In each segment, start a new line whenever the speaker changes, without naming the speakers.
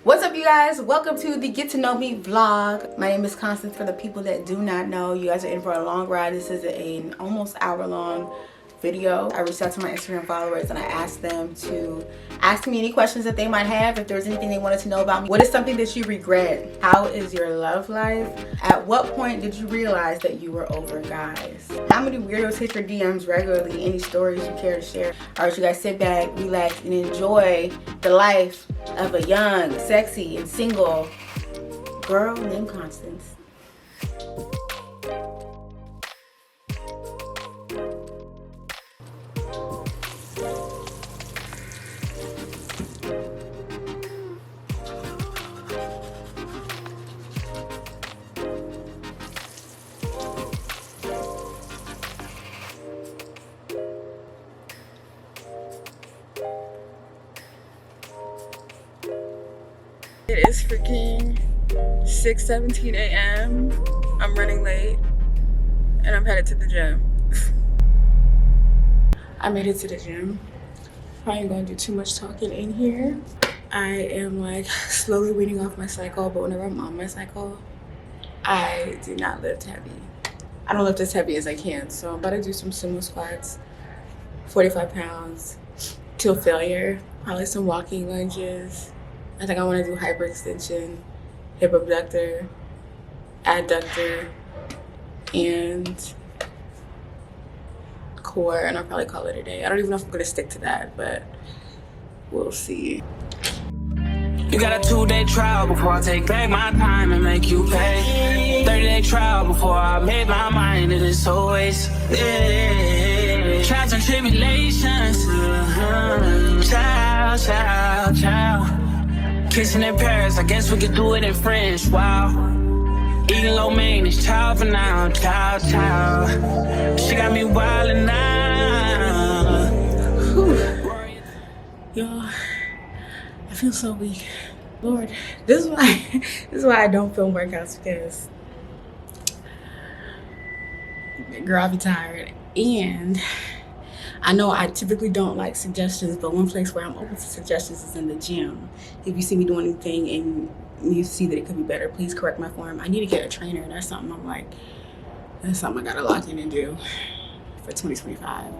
What's up, you guys? Welcome to the Get to Know Me vlog. My name is Constance. For the people that do not know, you guys are in for a long ride. This is an almost hour-long video. I reached out to my Instagram followers and I asked them to ask me any questions that they might have, if there's anything they wanted to know about me. What is something that you regret? How is your love life? At what point did you realize that you were over guys? How many weirdos hit your DMs regularly? Any stories you care to share? Alright, you guys, sit back, relax, and enjoy the life of a young, sexy, and single girl named Constance.
It is freaking 6:17 a.m. I'm running late and I'm headed to the gym. I made it to the gym. I ain't gonna do too much talking in here. I am like slowly weaning off my cycle, but whenever I'm on my cycle, I do not lift heavy. I don't lift as heavy as I can, so I'm about to do some sumo squats, 45 pounds till failure, probably some walking lunges. I think I want to do hyperextension, hip abductor, adductor, and core, and I'll probably call it a day. I don't even know if I'm going to stick to that, but we'll see.
You got a 2-day trial before I take back my time and make you pay. 30-day trial before I made my mind. It is always trials and tribulations. Ciao, ciao, ciao. Kissing in Paris, I guess we could do it in French. Wow. Eating lo mein, it's ciao for now. Ciao, ciao. She got me wildin' now.
Y'all, I feel so weak. Lord, this is why I don't film workouts, because girl, I'll be tired. And I know I typically don't like suggestions, but one place where I'm open to suggestions is in the gym. If you see me doing anything and you see that it could be better, please correct my form. I need to get a trainer. That's something I gotta lock in and do for 2025.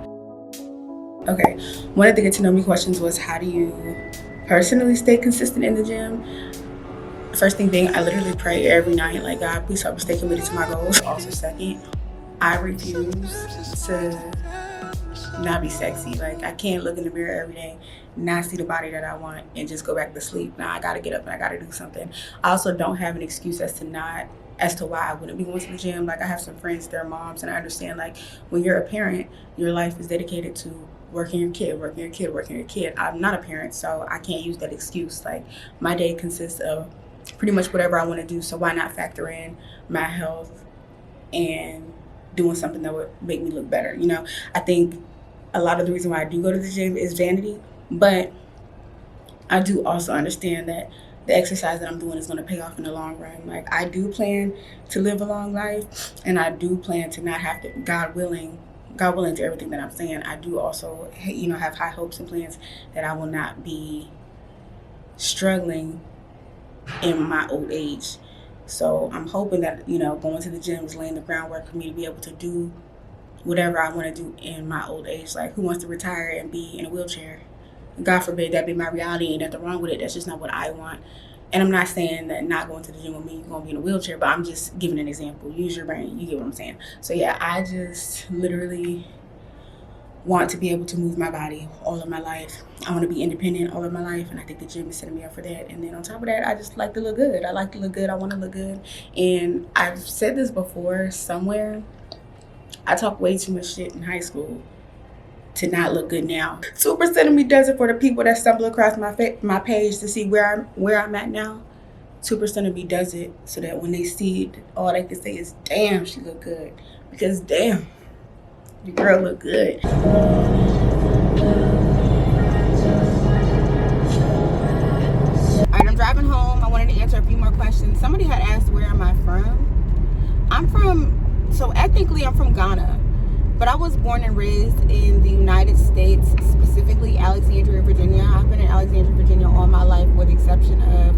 Okay, one of the Get to Know Me questions was, how do you personally stay consistent in the gym? First thing, I literally pray every night, like, God, please help me stay committed to my goals. Also, second, I refuse to not be sexy. Like, I can't look in the mirror every day, not see the body that I want, and just go back to sleep. Now I gotta get up and I gotta do something. I also don't have an excuse as to why I wouldn't be going to the gym. Like, I have some friends, they're moms, and I understand, like, when you're a parent, your life is dedicated to working your kid. I'm not a parent, so I can't use that excuse. Like, my day consists of pretty much whatever I want to do, so why not factor in my health and doing something that would make me look better? You know, I think a lot of the reason why I do go to the gym is vanity, but I do also understand that the exercise that I'm doing is going to pay off in the long run. Like, I do plan to live a long life, and I do plan to not have to, God willing to everything that I'm saying, I do also, you know, have high hopes and plans that I will not be struggling in my old age. So I'm hoping that, you know, going to the gym is laying the groundwork for me to be able to do whatever I want to do in my old age. Like, who wants to retire and be in a wheelchair? God forbid that be my reality. Ain't nothing wrong with it. That's just not what I want. And I'm not saying that not going to the gym will mean you're going to be in a wheelchair, but I'm just giving an example. Use your brain. You get what I'm saying? So yeah, I just literally want to be able to move my body all of my life. I want to be independent all of my life, and I think the gym is setting me up for that. And then on top of that, I just like to look good. I like to look good. I want to look good. And I've said this before somewhere. I talk way too much shit in high school to not look good now. 2% of me does it for the people that stumble across my page to see where I'm at now. 2% of me does it so that when they see it, all they can say is, damn, she look good. Because damn, your girl look good.
Alright, I'm driving home. I wanted to answer a few more questions. Somebody had asked, where am I from? I'm from, so ethnically I'm from Ghana. But I was born and raised in the United States, specifically Alexandria, Virginia. I've been in Alexandria, Virginia all my life, with the exception of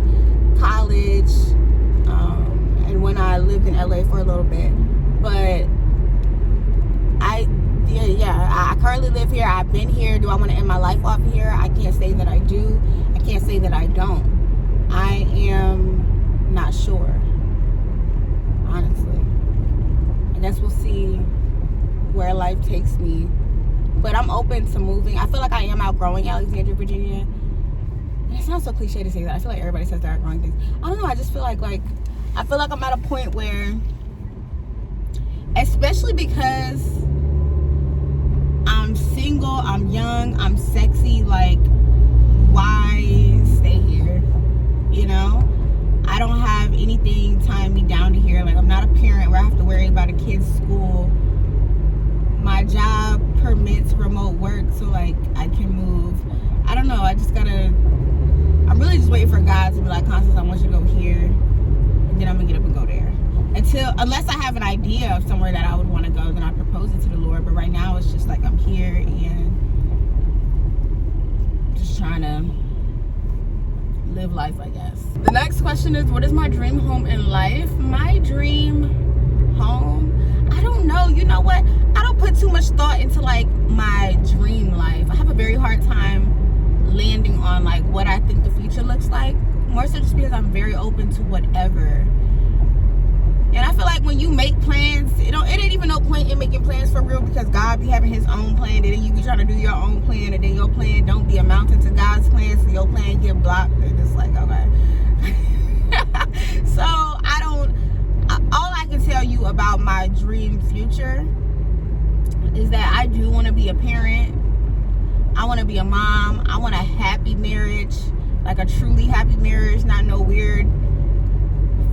away for a little bit. But I currently live here. I've been here. Do I want to end my life off here? I can't say that I do. I can't say that I don't. I am not sure, honestly. I guess we'll see where life takes me. But I'm open to moving. I feel like I am outgrowing Alexandria, Virginia. It sounds so cliche to say that. I feel like everybody says they're outgrowing things. I don't know. I just feel like I feel like I'm at a point where, especially because I'm single, I'm young, I'm sexy, like, why stay here? You know? I don't have anything tying me down to here. Like, I'm not a parent where I have to worry about a kid's school. My job permits remote work, so, like, I can move. I don't know. I just gotta... I'm really just waiting for God to be like, Constance, I want you to go here. And then I'm gonna get up and go there. Unless I have an idea of somewhere that I would want to go, then I propose it to the Lord. But right now, it's just like I'm here and just trying to live life, I guess. The next question is, what is my dream home in life? My dream home? I don't know. You know what? I don't put too much thought into, like, my dream life. I have a very hard time landing on, like, what I think the future looks like. More so just because I'm very open to whatever. And I feel like when you make plans, it ain't even no point in making plans for real, because God be having his own plan, and then you be trying to do your own plan, and then your plan don't be amounting to God's plan, so your plan get blocked, and it's like, okay. So all I can tell you about my dream future is that I do want to be a parent. I want to be a mom. I want a happy marriage, like a truly happy marriage, not no weird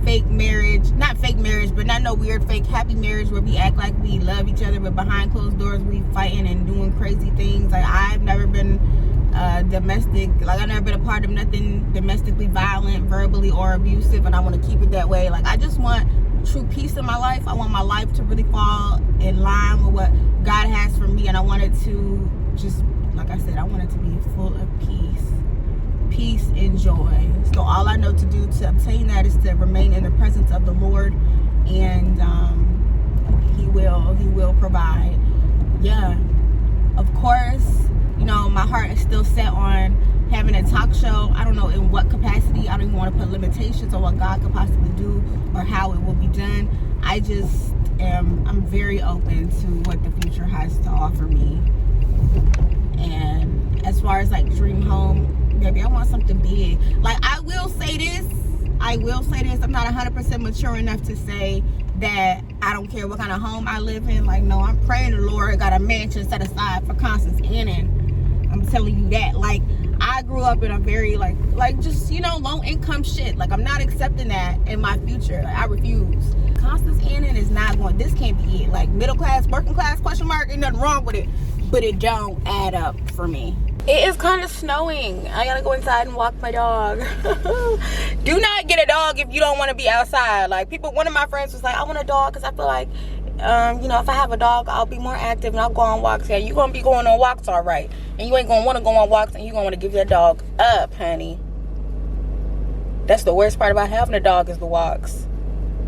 fake marriage, not fake marriage, but not no weird fake happy marriage where we act like we love each other, but behind closed doors we fighting and doing crazy things. Like, I've never been domestic, like, I've never been a part of nothing domestically violent, verbally or abusive, and I want to keep it that way. Like, I just want true peace in my life. I want my life to really fall in line with what God has for me, and I want it to just, like I said, I want it to be full of peace and joy. So all I know to do to obtain that is to remain in the presence of the Lord, and he will provide. Yeah, of course, you know, my heart is still set on having a talk show. I don't know in what capacity. I don't even want to put limitations on what God could possibly do or how it will be done. I'm very open to what the future has to offer me. And as far as, like, dream home, baby, I want something big. Like, I will say this, I'm not 100% mature enough to say that I don't care what kind of home I live in. Like, no, I'm praying the Lord got a mansion set aside for Constance Annan. I'm telling you that. Like, I grew up in a very, like just, you know, low income shit. Like, I'm not accepting that in my future. Like, I refuse. Constance Annan is not going, this can't be it. Like, middle class, working class, question mark, ain't nothing wrong with it, but it don't add up for me. It is kind of snowing. I gotta go inside and walk my dog. Do not get a dog if you don't want to be outside. Like, one of my friends was like, I want a dog because I feel like, you know, if I have a dog, I'll be more active and I'll go on walks. Yeah, you're gonna be going on walks, all right. And you ain't gonna want to go on walks, and you're gonna want to give your dog up, honey. That's the worst part about having a dog, is the walks.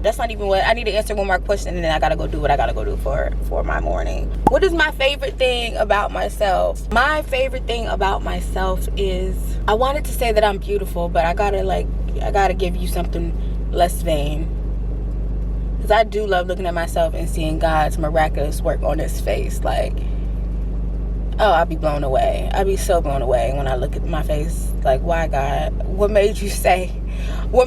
That's not even what I need to answer one more question, and then I gotta go do what I gotta go do for my morning. What is my favorite thing about myself? My favorite thing about myself is, I wanted to say that I'm beautiful, but I gotta give you something less vain, because I do love looking at myself and seeing God's miraculous work on his face. Like, oh, I'd be blown away. I'd be so blown away when I look at my face. Like, why, God? What made you say we're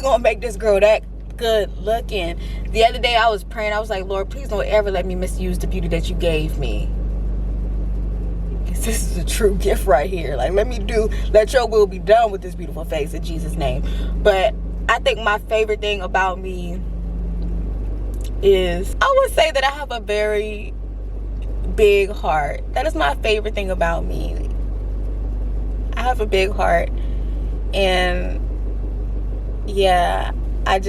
gonna make this girl that good looking? The other day I was praying. I was like, Lord, please don't ever let me misuse the beauty that you gave me, because this is a true gift right here. Like, let your will be done with this beautiful face in Jesus' name. But I think my favorite thing about me is, I would say that I have a very big heart. That is my favorite thing about me. I have a big heart, and yeah, I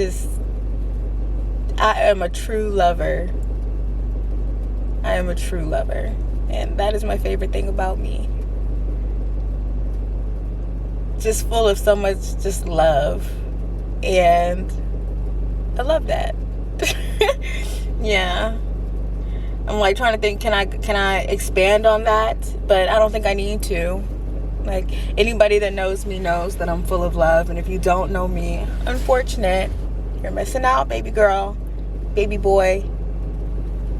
am a true lover. I am a true lover, and that is my favorite thing about me. Just full of so much just love, and I love that. Yeah. I'm like trying to think, can I expand on that? But I don't think I need to. Like, anybody that knows me knows that I'm full of love. And if you don't know me, unfortunate, you're missing out, baby girl, baby boy.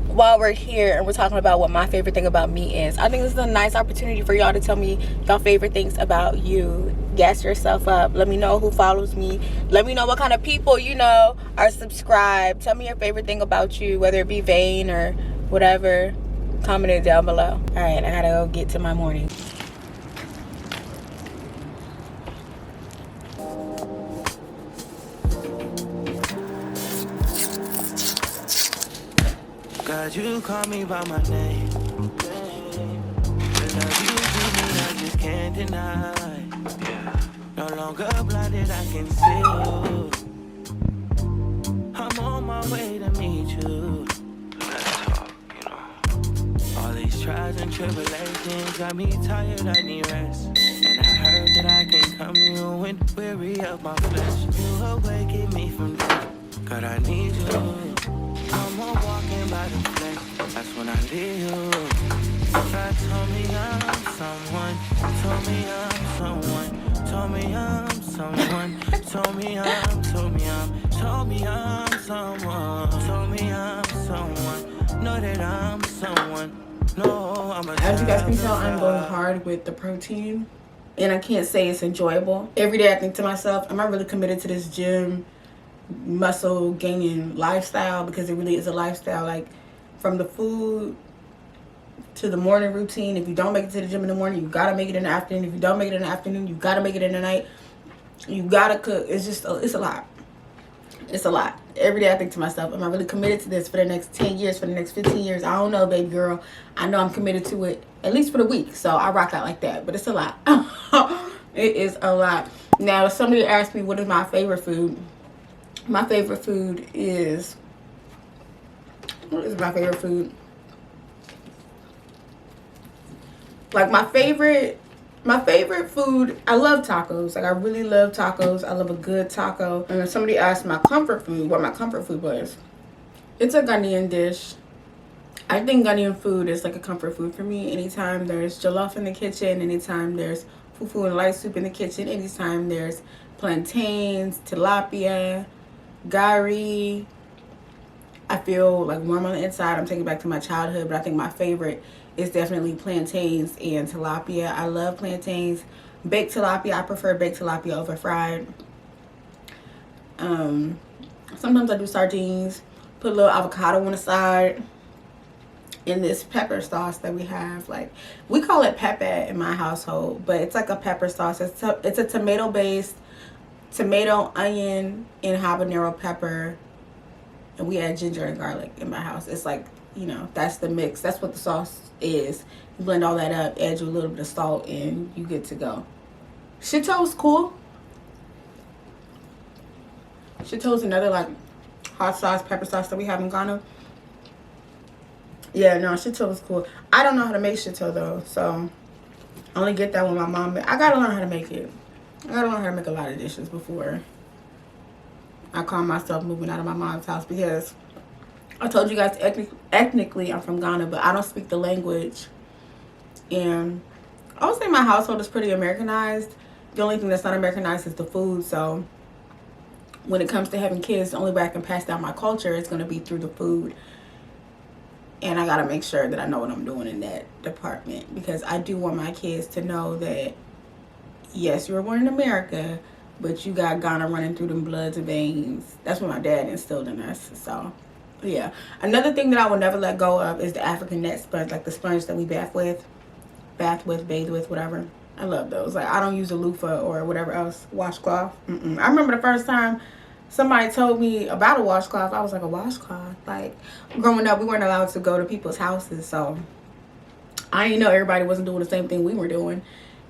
While we're here and we're talking about what my favorite thing about me is, I think this is a nice opportunity for y'all to tell me y'all favorite things about you. Gas yourself up. Let me know who follows me. Let me know what kind of people you know are subscribed. Tell me your favorite thing about you, whether it be vain or whatever. Comment it down below. All right, I gotta go get to my morning.
God, you call me by my name. The love you give me, I just can't deny. No longer blinded, I can see you. I'm on my way to meet you. Let's talk, you know. All these trials and tribulations got me tired, I need rest. And I heard that I can come to you when weary of my flesh. You awaken me from death. God, I need you. I'm on walking by the flesh. That's when I leave you. God told me I'm someone. Told me I'm someone. Told me I'm someone. Told me I'm someone. Told me I'm someone. Know that I'm someone. No, I'm a
As you guys can tell, I'm going hard with the protein. And I can't say it's enjoyable. Every day I think to myself, am I really committed to this gym muscle gaining lifestyle? Because it really is a lifestyle. Like, from the food to the morning routine. If you don't make it to the gym in the morning, you gotta make it in the afternoon. If you don't make it in the afternoon, you gotta make it in the night. You gotta cook. It's just it's a lot. It's a lot. Every day I think to myself, am I really committed to this for the next 10 years, for the next 15 years? I don't know, baby girl. I know I'm committed to it at least for the week. So I rock out like that. But it's a lot. It is a lot. Now, if somebody asked me what is my favorite food, my favorite food is, what is my favorite food? Like, my favorite food, I love tacos. Like, I really love tacos. I love a good taco. And if somebody asked my comfort food, what my comfort food was, it's a Ghanaian dish. I think Ghanaian food is like a comfort food for me. Anytime there's jollof in the kitchen, anytime there's fufu and light soup in the kitchen, anytime there's plantains, tilapia, gari, I feel like warm on the inside. I'm taking it back to my childhood, but I think my favorite is definitely plantains and tilapia. I love plantains. Baked tilapia, I prefer baked tilapia over fried. Sometimes I do sardines. Put a little avocado on the side. In this pepper sauce that we have, like, we call it pepe in my household, but it's like a pepper sauce. It's a tomato-based, tomato, onion, and habanero pepper, and we add ginger and garlic in my house. It's like, you know, that's the mix. That's what the sauce is. You blend all that up, add you a little bit of salt, and you good to go. Shito's cool. Shito's another like hot sauce, pepper sauce that we have in Ghana. Yeah, no, shito is cool. I don't know how to make shito though, so I only get that when my mom. I gotta learn how to make it. I gotta learn how to make a lot of dishes before I call myself moving out of my mom's house, because I told you guys ethnically I'm from Ghana, but I don't speak the language. And I would say my household is pretty Americanized. The only thing that's not Americanized is the food. So when it comes to having kids, the only way I can pass down my culture is going to be through the food. And I got to make sure that I know what I'm doing in that department, because I do want my kids to know that, yes, you were born in America, but you got Ghana running through them bloods and veins. That's what my dad instilled in us. So, yeah. Another thing that I will never let go of is the African net sponge, like the sponge that we bathe with, bathe with, whatever. I love those. Like, I don't use a loofah or whatever else, washcloth. I remember the first time somebody told me about a washcloth. I was like, a washcloth? Like, growing up, we weren't allowed to go to people's houses, so I didn't know everybody wasn't doing the same thing we were doing.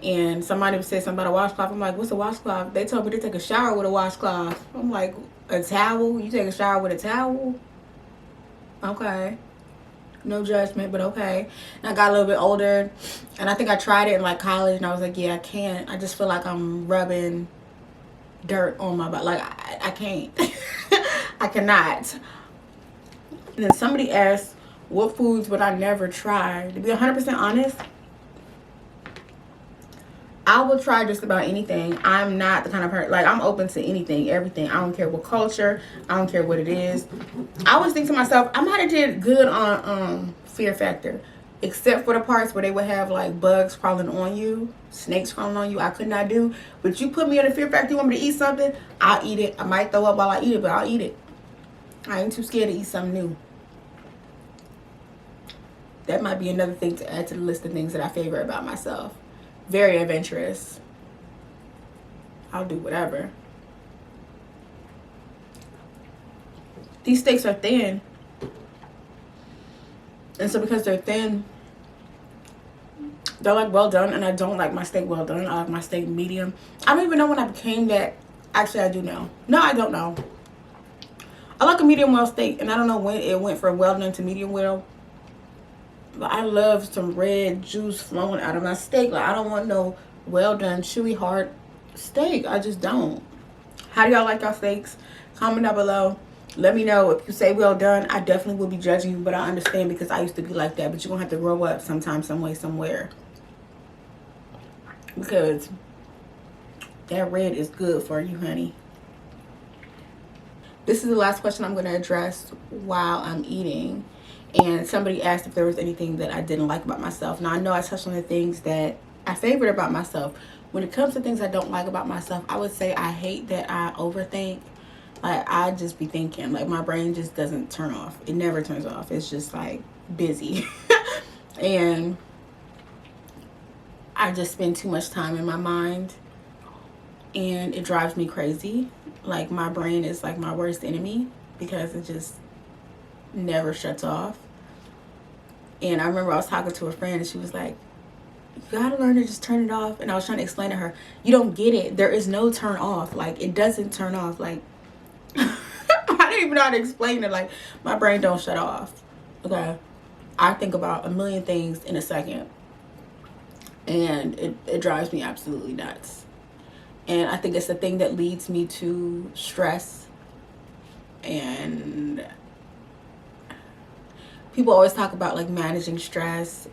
And somebody said something about a washcloth. I'm like, what's a washcloth? They told me to take a shower with a washcloth. I'm like, a towel? You take a shower with a towel? Okay. No judgment, but okay. And I got a little bit older, and I think I tried it in like college, and I was like, yeah, I can't. I just feel like I'm rubbing dirt on my body. Like, I can't. I cannot. And then somebody asked, what foods would I never try? To be 100% honest, I will try just about anything. I'm not the kind of person, like, I'm open to anything, everything. I don't care what culture. I don't care what it is. I always think to myself, I might have did good on Fear Factor. Except for the parts where they would have, like, bugs crawling on you, snakes crawling on you. I could not do. But you put me in a Fear Factor, you want me to eat something, I'll eat it. I might throw up while I eat it, but I'll eat it. I ain't too scared to eat something new. That might be another thing to add to the list of things that I favor about myself. Very adventurous. I'll do whatever. These steaks are thin. And so because they're thin, they're like well done. And I don't like my steak well done. I like my steak medium. I don't even know when I became that. Actually, I do know. No, I don't know. I like a medium well steak. And I don't know when it went from well done to medium well. But I love some red juice flowing out of my steak. Like, I don't want no well done, chewy, hard steak. I just don't. How do y'all like y'all steaks? Comment down below. Let me know. If you say well done, I definitely will be judging you. But I understand because I used to be like that. But you're going to have to grow up sometime, some way, somewhere. Because that red is good for you, honey. This is the last question I'm going to address while I'm eating. And somebody asked if there was anything that I didn't like about myself. Now, I know I touched on the things that I favored about myself. When it comes to things I don't like about myself, I would say I hate that I overthink. Like, I just be thinking. Like, my brain just doesn't turn off. It never turns off. It's just, like, busy. And I just spend too much time in my mind. And it drives me crazy. Like, my brain is, like, my worst enemy. Because it just never shuts off. And I remember I was talking to a friend and she was like, you gotta learn to just turn it off. And I was trying to explain to her, you don't get it. There is no turn off. Like, it doesn't turn off. Like, I don't even know how to explain it. Like, my brain don't shut off. Okay. I think about a million things in a second. And it drives me absolutely nuts. And I think it's the thing that leads me to stress. And people always talk about, like, managing stress.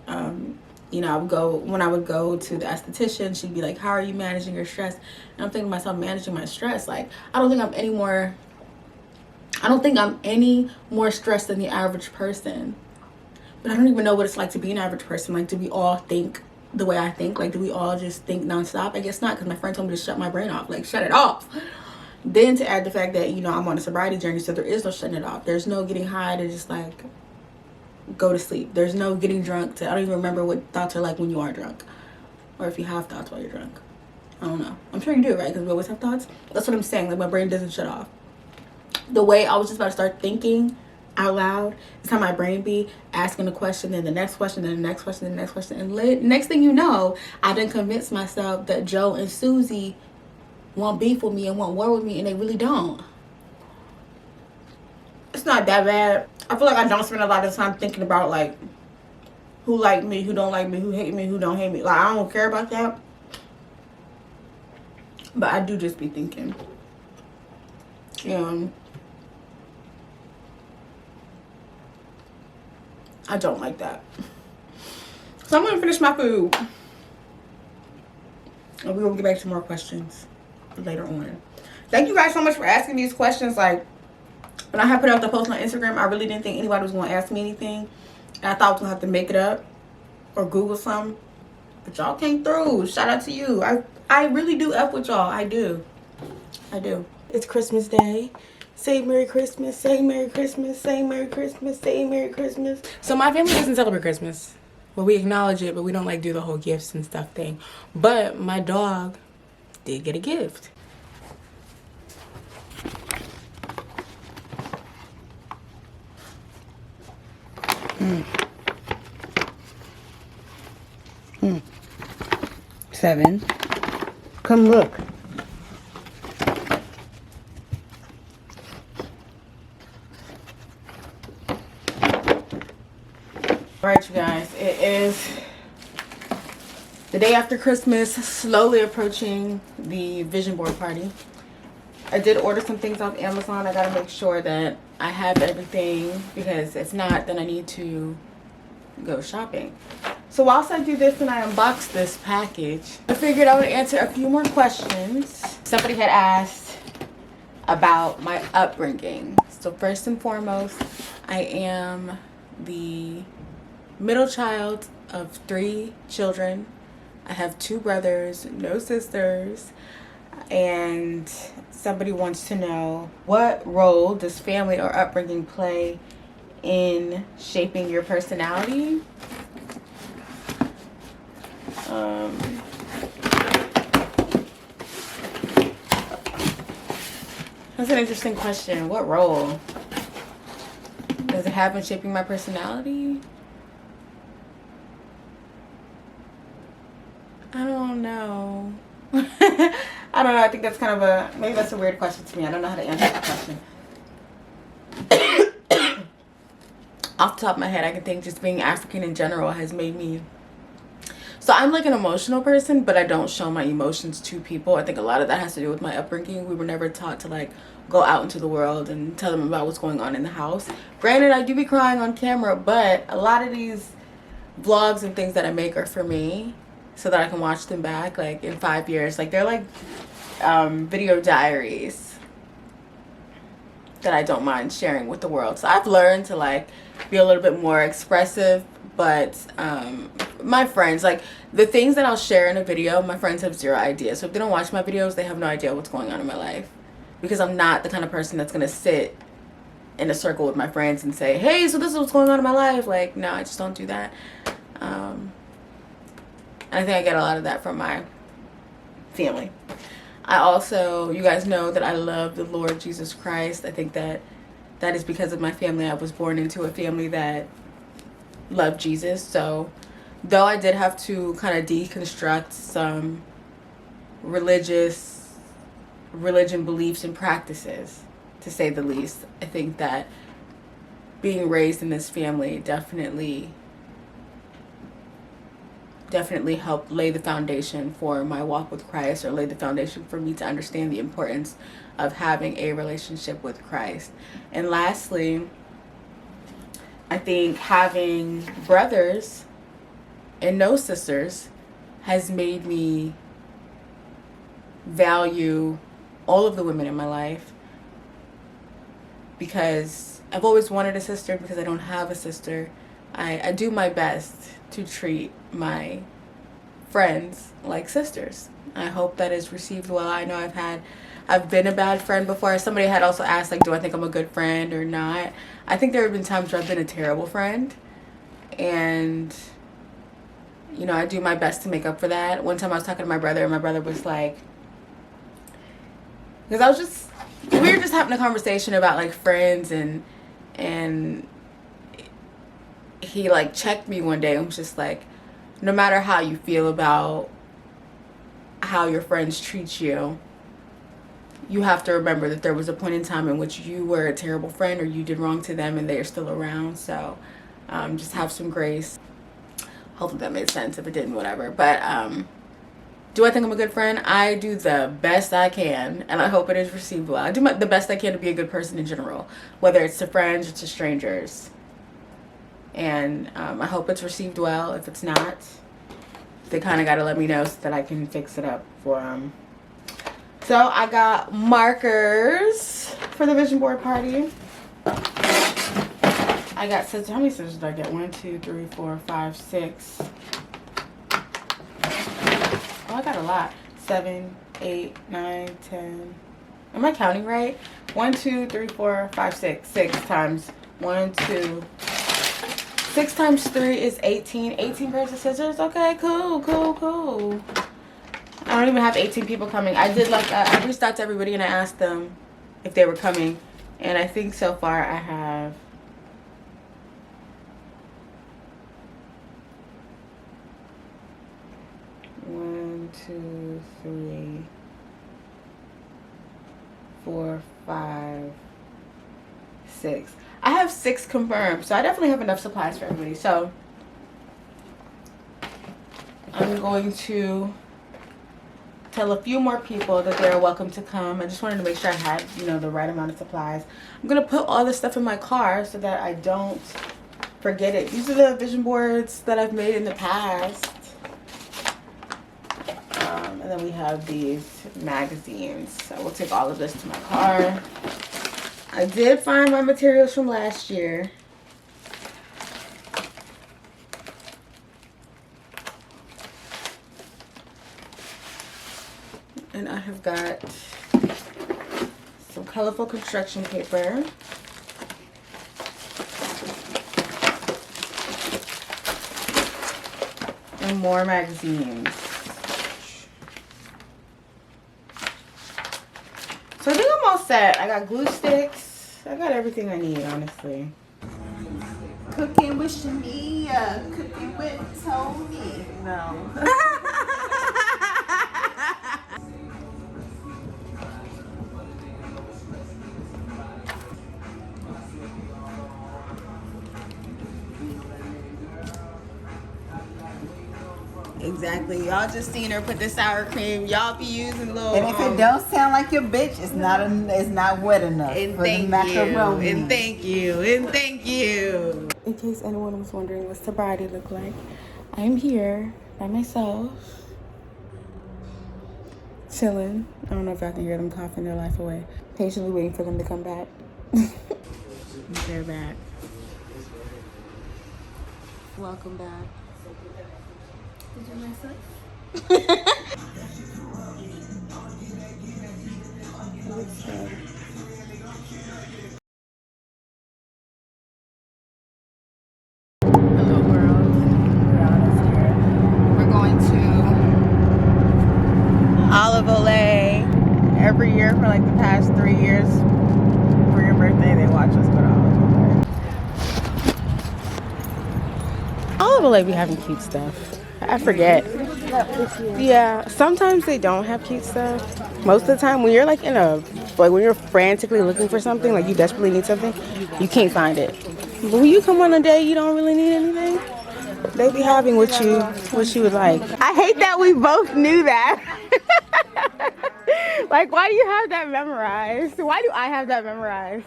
You know, when I would go to the esthetician, she'd be like, how are you managing your stress? And I'm thinking to myself, managing my stress. Like, I don't think I'm any more stressed than the average person. But I don't even know what it's like to be an average person. Like, do we all think the way I think? Like, do we all just think nonstop? I guess not, because my friend told me to shut my brain off. Like, shut it off. Then to add the fact that, you know, I'm on a sobriety journey, so there is no shutting it off. There's no getting high to just, like, go to sleep. There's no getting drunk to, I don't even remember what thoughts are like when you are drunk. Or if you have thoughts while you're drunk. I don't know. I'm sure you do, right? Because we always have thoughts. That's what I'm saying. Like, my brain doesn't shut off. The way I was just about to start thinking out loud is how my brain be asking a question, then the next question, then the next question, then the next question. And next thing you know, I done convinced myself that Joe and Susie want beef with me and want war with me, and they really don't. It's not that bad. I feel like I don't spend a lot of time thinking about, like, who like me, who don't like me, who hate me, who don't hate me. Like, I don't care about that. But I do just be thinking. And I don't like that. So I'm going to finish my food. And we will get back to more questions later on. Thank you guys so much for asking these questions. Like, when I had put out the post on Instagram, I really didn't think anybody was going to ask me anything. And I thought I was going to have to make it up or Google something. But y'all came through. Shout out to you. I really do F with y'all. I do. I do. It's Christmas Day. Say Merry Christmas. Say Merry Christmas. Say Merry Christmas. Say Merry Christmas.
So my family doesn't celebrate Christmas. Well, we acknowledge it, but we don't, like, do the whole gifts and stuff thing. But my dog did get a gift.
Seven. Come look. Alright, you guys. It is the day after Christmas, slowly approaching the vision board party. I did order some things off Amazon. I gotta make sure that I have everything, because if not, then I need to go shopping. So whilst I do this and I unbox this package, I figured I would answer a few more questions. Somebody had asked about my upbringing. So first and foremost, I am the middle child of 3 children. I have 2 brothers, no sisters. And somebody wants to know, what role does family or upbringing play in shaping your personality? That's an interesting question. What role does it have in shaping my personality? I don't know. I don't know. I think that's kind of maybe that's a weird question to me. I don't know how to answer that question. Off the top of my head, I can think just being African in general has made me... So I'm like an emotional person, but I don't show my emotions to people. I think a lot of that has to do with my upbringing. We were never taught to like go out into the world and tell them about what's going on in the house. Granted, I do be crying on camera, but a lot of these vlogs and things that I make are for me, so that I can watch them back like in 5 years. Like they're like video diaries that I don't mind sharing with the world. So I've learned to like be a little bit more expressive, but my friends, like the things that I'll share in a video, my friends have 0 idea. So if they don't watch my videos, they have no idea what's going on in my life, because I'm not the kind of person that's gonna sit in a circle with my friends and say, hey, so this is what's going on in my life. Like, no, I just don't do that. And I think I get a lot of that from my family. I also, you guys know that I love the Lord Jesus Christ. I think that that is because of my family. I was born into a family that loved Jesus. So though I did have to kind of deconstruct some religion beliefs and practices, to say the least, I think that being raised in this family definitely helped lay the foundation for my walk with Christ, or lay the foundation for me to understand the importance of having a relationship with Christ. And lastly, I think having brothers and no sisters has made me value all of the women in my life, because I've always wanted a sister. Because I don't have a sister, I do my best to treat my friends like sisters. I hope that is received well. I know I've been a bad friend before. Somebody had also asked, like, do I think I'm a good friend or not? I think there have been times where I've been a terrible friend, and you know, I do my best to make up for that. One time I was talking to my brother, and my brother was like, because we were just having a conversation about like friends, and he like checked me one day and was just like, no matter how you feel about how your friends treat you, you have to remember that there was a point in time in which you were a terrible friend, or you did wrong to them, and they are still around. So just have some grace. Hopefully that made sense. If it didn't, whatever. But do I think I'm a good friend? I do the best I can, and I hope it is received well. I do the best I can to be a good person in general, whether it's to friends or to strangers. And I hope it's received well. If it's not, they kind of got to let me know so that I can fix it up for them. So I got markers for the vision board party. I got scissors. How many scissors did I get? 1, 2, 3, 4, 5, 6. Oh, I got a lot. 7, 8, 9, 10. Am I counting right? 1, 2, 3, 4, 5, 6. 6 times 1, 2. 6 times 3 is 18. 18 pairs of scissors. Okay, cool, cool, cool. I don't even have 18 people coming. I did like I reached out to everybody and I asked them if they were coming, and I think so far I have 1, 2, 3, 4, 5, 6. I have 6 confirmed, so I definitely have enough supplies for everybody. So I'm going to tell a few more people that they're welcome to come. I just wanted to make sure I had, you know, the right amount of supplies. I'm gonna put all this stuff in my car so that I don't forget it. These are the vision boards that I've made in the past. And then we have these magazines. I will take all of this to my car. I did find my materials from last year. And I have got some colorful construction paper. And more magazines. So I think I'm all set. I got glue sticks. I got everything I need, honestly. Cooking with Shania. Cooking with Tony. No. Exactly. Y'all just seen her put the sour cream. Y'all be using little.
And if it don't sound like your bitch, it's not wet enough
and
for the macaroni.
And thank you. And thank you. In case anyone was wondering what sobriety looked like, I'm here by myself, chilling. I don't know if y'all can hear them coughing their life away. Patiently waiting for them to come back. They're back. Welcome back. Did you mess up? Looks good. Hello world. Brown is here. We're going to Olive Olay every year for like the past 3 years. For your birthday, they watch us go to Olive Olay. Olive Olay be having cute stuff. I forget. Yeah, sometimes they don't have cute stuff. Most of the time, when you're like when you're frantically looking for something, like you desperately need something, you can't find it. But when you come on a day you don't really need anything, they be having what you would like. I hate that we both knew that. Like, why do you have that memorized? Why do I have that memorized?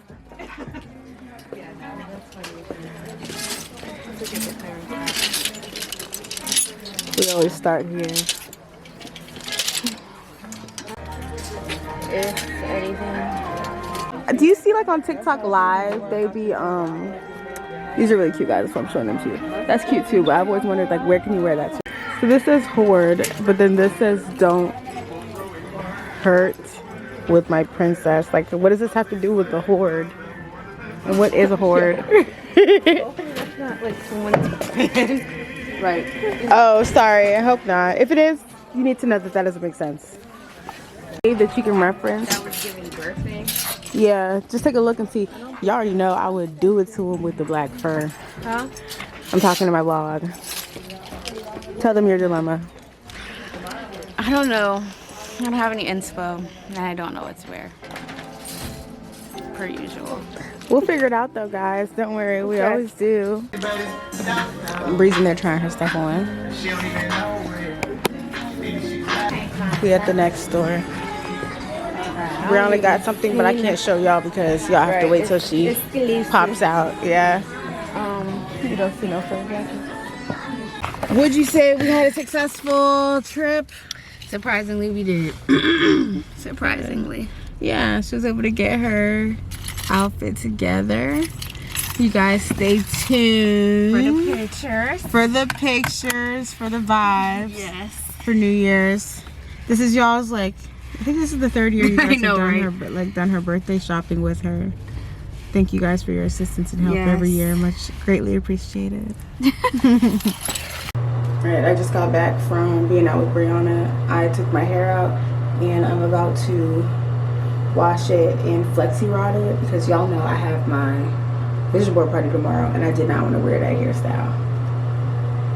We always start here. If anything. Do you see like on TikTok Live, they be these are really cute, guys. That's what I'm showing them to you. That's cute too, but I've always wondered like where can you wear that to? So this says hoard, but then this says don't hurt with my princess. Like, what does this have to do with the hoard? And what is a hoard?
That's not like someone's right.
Oh, sorry. I hope not. If it is, you need to know that that doesn't make sense. That you can reference.
That was giving birthday.
Yeah, just take a look and see. You already know I would do it to him with the black fur.
Huh?
I'm talking to my blog. Tell them your dilemma.
I don't know. I don't have any inspo, and I don't know what to wear. Per usual.
We'll figure it out though, guys. Don't worry. We always do. Bree's in there trying her stuff on. We at the next store. We only got something, but I can't show y'all because y'all have to wait till she pops out. Yeah. You don't see no fur. Would you say we had a successful trip?
Surprisingly, we did. Surprisingly.
Yeah, she was able to get her outfit together. You guys stay tuned.
For the pictures.
For the pictures, for the vibes.
Yes.
For New Year's. This is y'all's like, I think this is the third year you guys
know,
have done her birthday shopping with her. Thank you guys for your assistance and help every year. Much greatly appreciated. Alright, I just got back from being out with Brianna. I took my hair out and I'm about to wash it and flexi rod it because y'all know I have my vision board party tomorrow and I did not want to wear that hairstyle.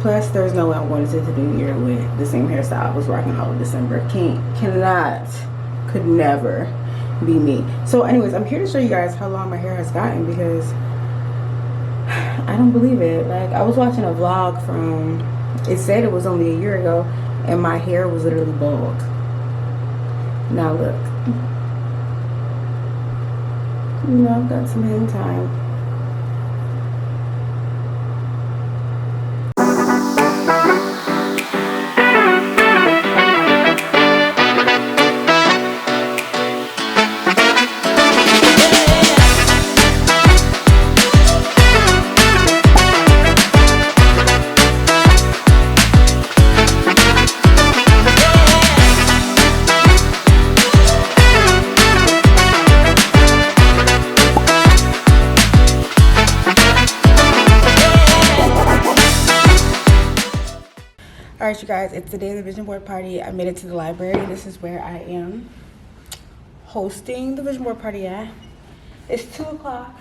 Plus, there's no way I'm going into the new year with the same hairstyle I was rocking all of December. Could never be me. So anyways, I'm here to show you guys how long my hair has gotten because I don't believe it. Like, I was watching a vlog from, it said it was only a year ago and my hair was literally bald. Now look. You know, I've got some hang time. Alright, you guys, it's the day of the vision board party. I made it to the library. This is where I am hosting the vision board party at. It's 2 o'clock.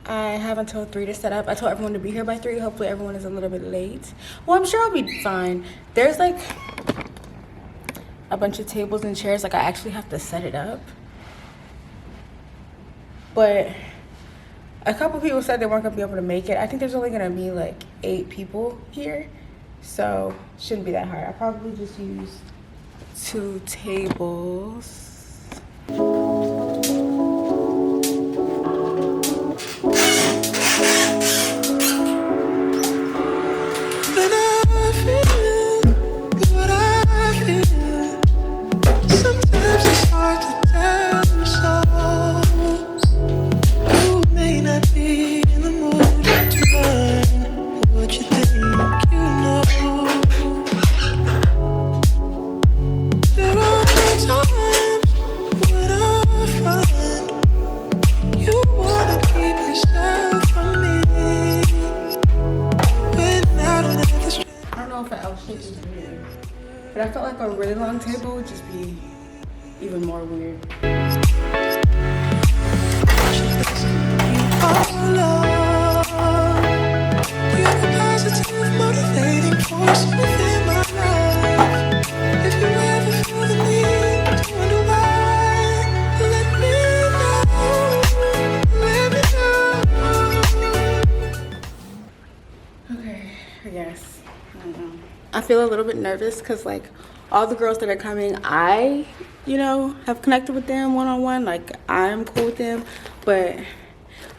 I have until 3 to set up. I told everyone to be here by 3. Hopefully everyone is a little bit late. Well, I'm sure I'll be fine. There's like a bunch of tables and chairs. Like I actually have to set it up. But a couple people said they weren't gonna be able to make it. I think there's only gonna be like 8 people here. So shouldn't be that hard. I probably just use 2 tables. But I felt like a really long table would just be even more weird. Okay, I guess. I don't know. I feel a little bit nervous because like all the girls that are coming, I, you know, have connected with them one-on-one. Like I'm cool with them, but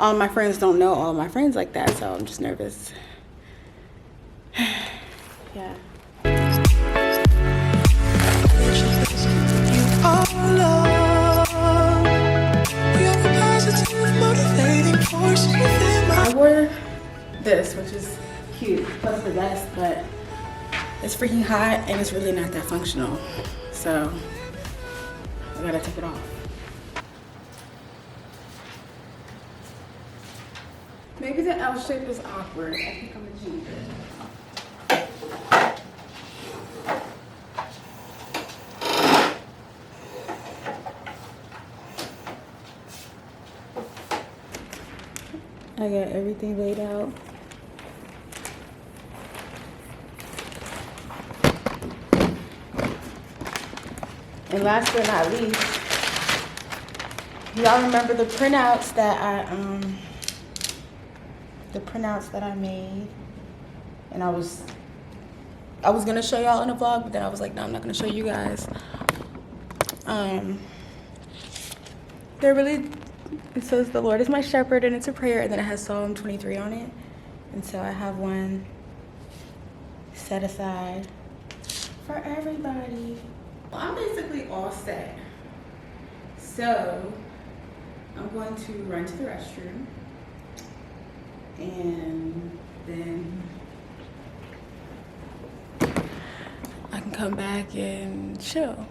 all of my friends don't know all of my friends like that, so I'm just nervous. Yeah. I wore this, which is cute, plus the vest, but it's freaking hot and it's really not that functional. So I gotta take it off. Maybe the L shape is awkward. I think I'm gonna change it. I got everything laid out. And last but not least, y'all remember the printouts that I made, and I was gonna show y'all in a vlog, but then I was like, no, I'm not gonna show you guys. They're really, it says the Lord is my shepherd, and it's a prayer, and then it has Psalm 23 on it, and so I have one set aside for everybody. Well, I'm basically all set. So I'm going to run to the restroom and then I can come back and chill.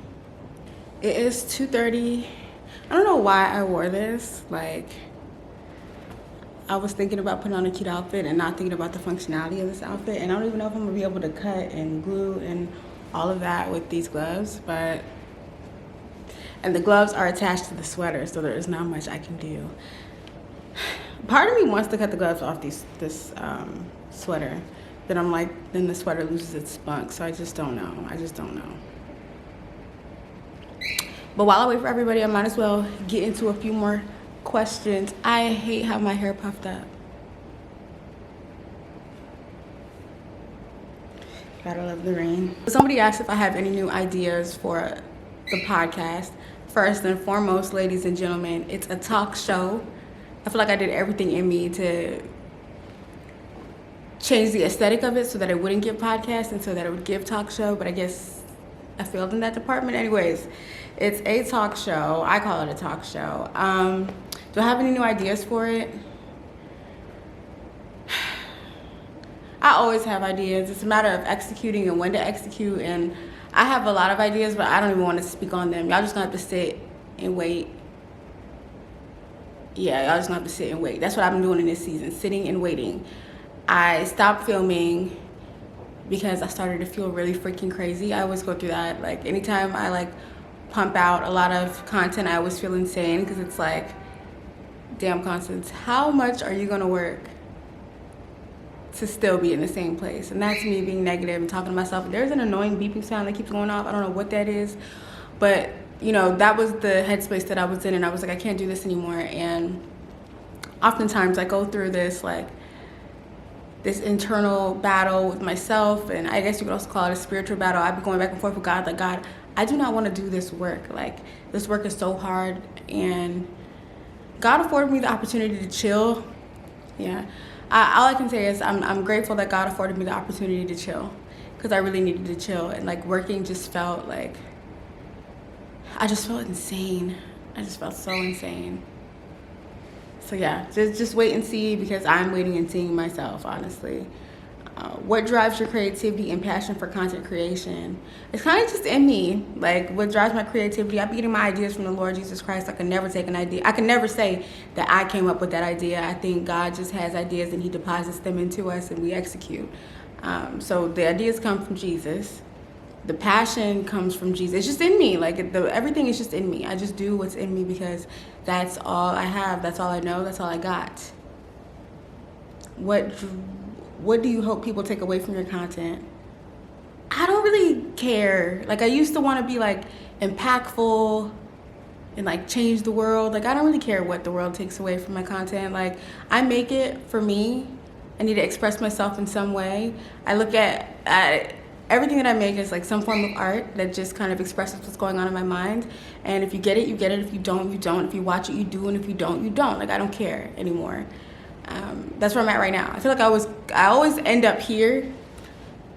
It is 2:30. I don't know why I wore this. Like, I was thinking about putting on a cute outfit and not thinking about the functionality of this outfit, and I don't even know if I'm gonna be able to cut and glue and all of that with these gloves, and the gloves are attached to the sweater, so there is not much I can do. Part of me wants to cut the gloves off this sweater, but I'm like, then the sweater loses its spunk, so I just don't know. But while I wait for everybody, I might as well get into a few more questions. I hate having my hair puffed up. Gotta love the rain. Somebody asked if I have any new ideas for the podcast. First and foremost, ladies and gentlemen, it's a talk show. I feel like I did everything in me to change the aesthetic of it so that it wouldn't give podcast and so that it would give talk show, but I guess I failed in that department. Anyways, it's a talk show. I call it a talk show. Do I have any new ideas for it? I always have ideas. It's a matter of executing and when to execute, and I have a lot of ideas, but I don't even want to speak on them. Y'all just gonna have to sit and wait. Yeah, y'all just gonna have to sit and wait. That's what I've been doing in this season, sitting and waiting. I stopped filming because I started to feel really freaking crazy. I always go through that. Like anytime I like pump out a lot of content, I always feel insane because it's like, damn, Constance, how much are you gonna work to still be in the same place? And that's me being negative and talking to myself. There's an annoying beeping sound that keeps going off. I don't know what that is, but you know, that was the headspace that I was in, and I was like, I can't do this anymore. And oftentimes I go through this like this internal battle with myself, and I guess you could also call it a spiritual battle. I've been going back and forth with God, like, God, I do not want to do this work. Like, this work is so hard, and God afforded me the opportunity to chill. Yeah. All I can say is I'm grateful that God afforded me the opportunity to chill, because I really needed to chill. And like working just felt like, I just felt insane. I just felt so insane. So yeah, just wait and see, because I'm waiting and seeing myself, honestly. What drives your creativity and passion for content creation? It's kind of just in me. Like, what drives my creativity? I be getting my ideas from the Lord Jesus Christ. I can never take an idea. I can never say that I came up with that idea. I think God just has ideas and he deposits them into us and we execute. So the ideas come from Jesus. The passion comes from Jesus. It's just in me. Like, everything is just in me. I just do what's in me because that's all I have. That's all I know. That's all I got. What do you hope people take away from your content? I don't really care. Like, I used to want to be like impactful and like change the world. Like, I don't really care what the world takes away from my content. Like, I make it for me. I need to express myself in some way. I look at everything that I make is like some form of art that just kind of expresses what's going on in my mind. And if you get it, you get it. If you don't, you don't. If you watch it, you do. And if you don't, you don't. Like, I don't care anymore. That's where I'm at right now. I feel like I always end up here,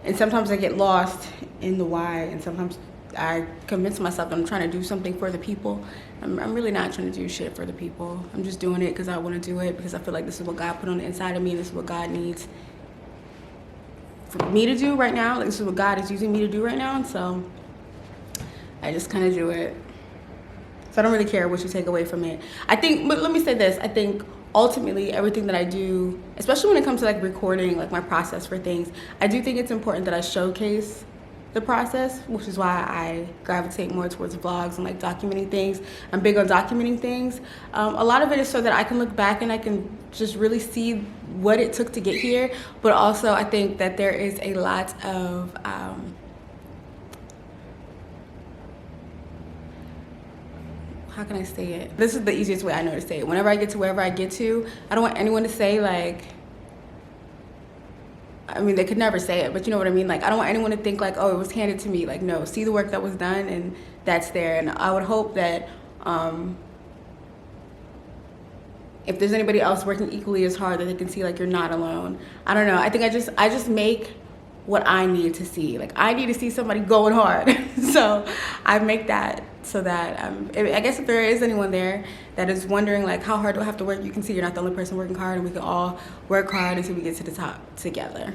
and sometimes I get lost in the why, and sometimes I convince myself that I'm trying to do something for the people. I'm really not trying to do shit for the people. I'm just doing it because I want to do it, because I feel like this is what God put on the inside of me, and this is what God needs for me to do right now. Like, this is what God is using me to do right now, and so I just kind of do it. So I don't really care what you take away from it. I think, but let me say this, I think ultimately everything that I do, especially when it comes to like recording, like my process for things, I do think it's important that I showcase the process, which is why I gravitate more towards vlogs and like documenting things. I'm big on documenting things. A lot of it is so that I can look back and I can just really see what it took to get here. But also I think that there is a lot of how can I say it? This is the easiest way I know to say it. Whenever I get to wherever I get to, I don't want anyone to say like, I mean, they could never say it, but you know what I mean? Like, I don't want anyone to think like, oh, it was handed to me. Like, no, see the work that was done and that's there. And I would hope that if there's anybody else working equally as hard, that they can see like you're not alone. I don't know. I think I just make what I need to see. Like, I need to see somebody going hard. So I make that so that I guess if there is anyone there that is wondering like, how hard do I have to work, you can see you're not the only person working hard, and we can all work hard until we get to the top together.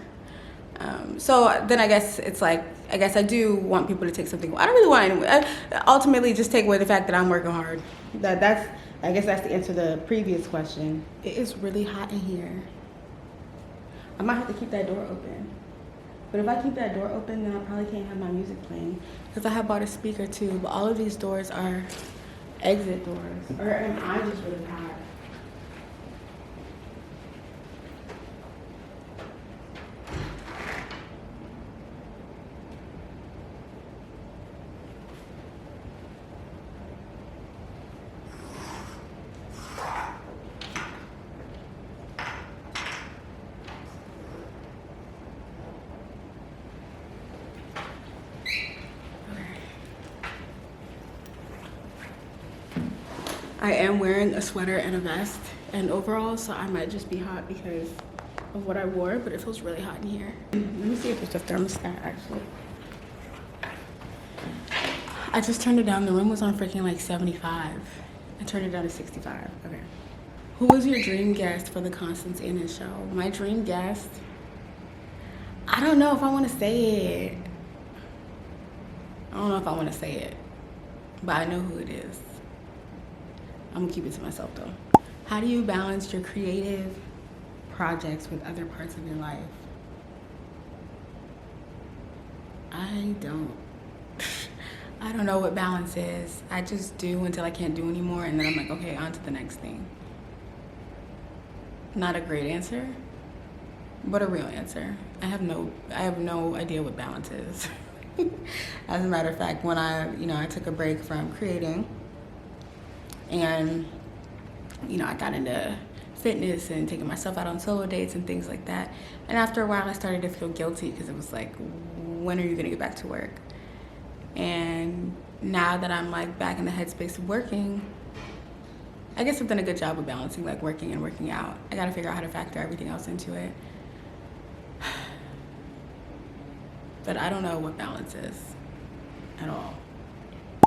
So then I guess it's like, I guess I do want people to take something. I don't really want anyone, ultimately just take away the fact that I'm working hard. I guess that's the answer to the previous question. It is really hot in here. I might have to keep that door open. But if I keep that door open, then I probably can't have my music playing, because I have bought a speaker too. But all of these doors are exit doors. Or am I just really hot?
I am wearing a sweater and a vest and overalls, so I might just be hot because of what I wore, but it feels really hot in here. Let me see if it's a thermostat actually. I just turned it down. The room was on freaking like 75. I turned it down to 65. Okay. Who was your dream guest for the Constance Annan show? My dream guest? I don't know if I want to say it. I don't know if I want to say it, but I know who it is. I'm gonna keep it to myself though. How do you balance your creative projects with other parts of your life? I don't know what balance is. I just do until I can't do anymore, and then I'm like, okay, on to the next thing. Not a great answer, but a real answer. I have no idea what balance is. As a matter of fact, when I took a break from creating, and I got into fitness and taking myself out on solo dates and things like that, and after a while I started to feel guilty because it was like, when are you gonna get back to work? And now that I'm like back in the headspace of working, I guess I've done a good job of balancing like working and working out. I gotta figure out how to factor everything else into it. But I don't know what balance is at all.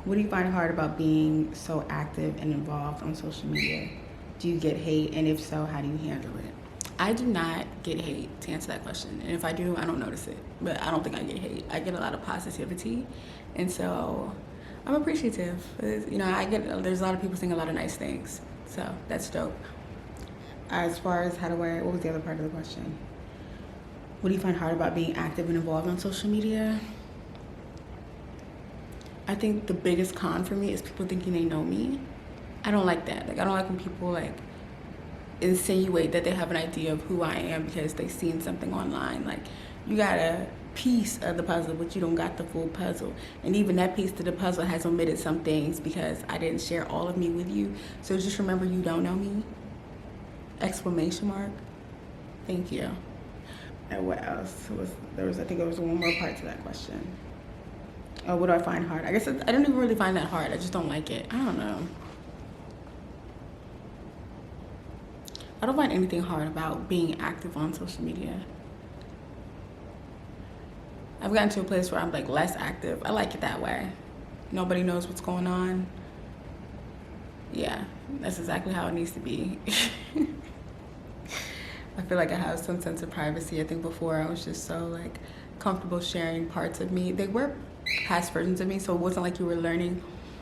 What do you find hard about being so active and involved on social media? Do you get hate? And if so, how do you handle it? I do not get hate, to answer that question. And if I do, I don't notice it. But I don't think I get hate. I get a lot of positivity. And so I'm appreciative. There's a lot of people saying a lot of nice things. So that's dope. As far as what was the other part of the question? What do you find hard about being active and involved on social media? I think the biggest con for me is people thinking they know me. I don't like that. Like, I don't like when people like insinuate that they have an idea of who I am because they've seen something online. Like, you got a piece of the puzzle, but you don't got the full puzzle. And even that piece of the puzzle has omitted some things because I didn't share all of me with you. So just remember, you don't know me. Exclamation mark. Thank you. And what else I think there was one more part to that question. Oh, what do I find hard? I guess I don't even really find that hard. I just don't like it. I don't know. I don't find anything hard about being active on social media. I've gotten to a place where I'm like less active. I like it that way. Nobody knows what's going on. Yeah, that's exactly how it needs to be. I feel like I have some sense of privacy. I think before I was just so like comfortable sharing parts of me. They were past versions of me, so it wasn't like you were learning.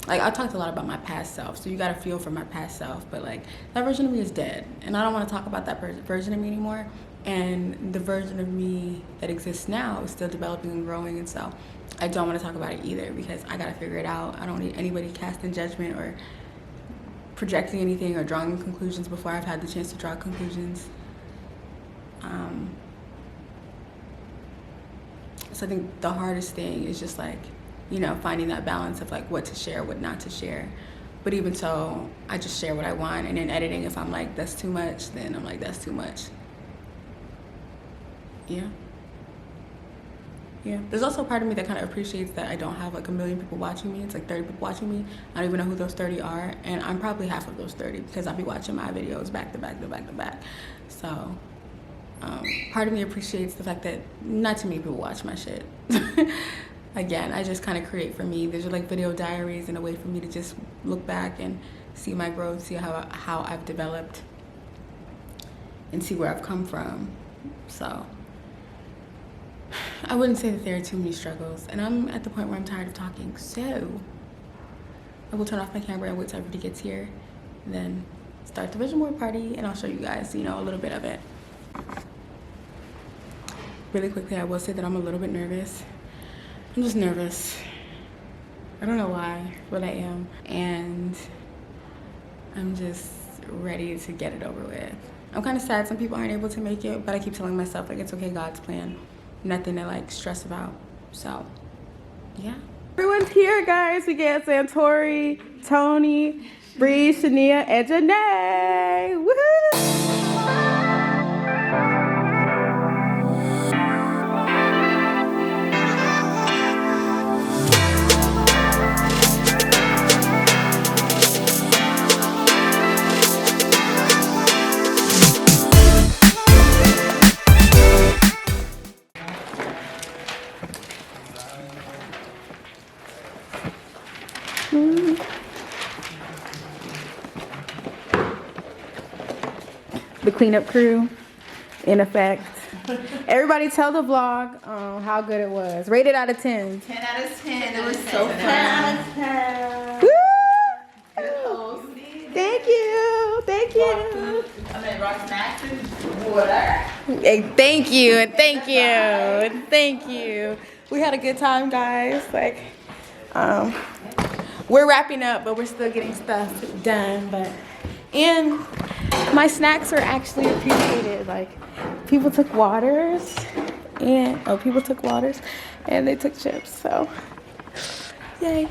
Like, I talked a lot about my past self, so you got to feel for my past self, but like that version of me is dead, and I don't want to talk about that version of me anymore. And the version of me that exists now is still developing and growing, and so I don't want to talk about it either because I got to figure it out. I don't need anybody casting judgment or projecting anything or drawing conclusions before I've had the chance to draw conclusions. So I think the hardest thing is just like, finding that balance of like what to share, what not to share. But even so, I just share what I want, and in editing, if I'm like, that's too much, then I'm like, that's too much. Yeah. There's also a part of me that kind of appreciates that I don't have like 1 million people watching me. It's like 30 people watching me. I don't even know who those 30 are, and I'm probably half of those 30 because I'll be watching my videos back to back to back to back. So part of me appreciates the fact that not too many people watch my shit. Again, I just kind of create for me. These are like video diaries and a way for me to just look back and see my growth, see how I've developed, and see where I've come from. So I wouldn't say that there are too many struggles, and I'm at the point where I'm tired of talking. So I will turn off my camera and wait till everybody gets here, and then start the vision board party, and I'll show you guys, a little bit of it. Really quickly, I will say that I'm a little bit nervous. I'm just nervous. I don't know why, but I am. And I'm just ready to get it over with. I'm kind of sad some people aren't able to make it, but I keep telling myself, like, it's okay, God's plan. Nothing to, like, stress about. So, yeah. Everyone's here, guys. We get Santori, Tony, Bree, Shania, and Janae. Woohoo!
the cleanup crew in effect. Everybody tell the vlog how good it was. Rate it out of 10.
10 out of 10. It was so fun.
Woo!
Good host.
Thank you. Thank you.
I mean, raw snacks and water.
Hey, thank you. And thank you. And thank you. We had a good time, guys. Like, we're wrapping up, but we're still getting stuff done. And my snacks are actually appreciated. Like, people took waters and they took chips. So, yay.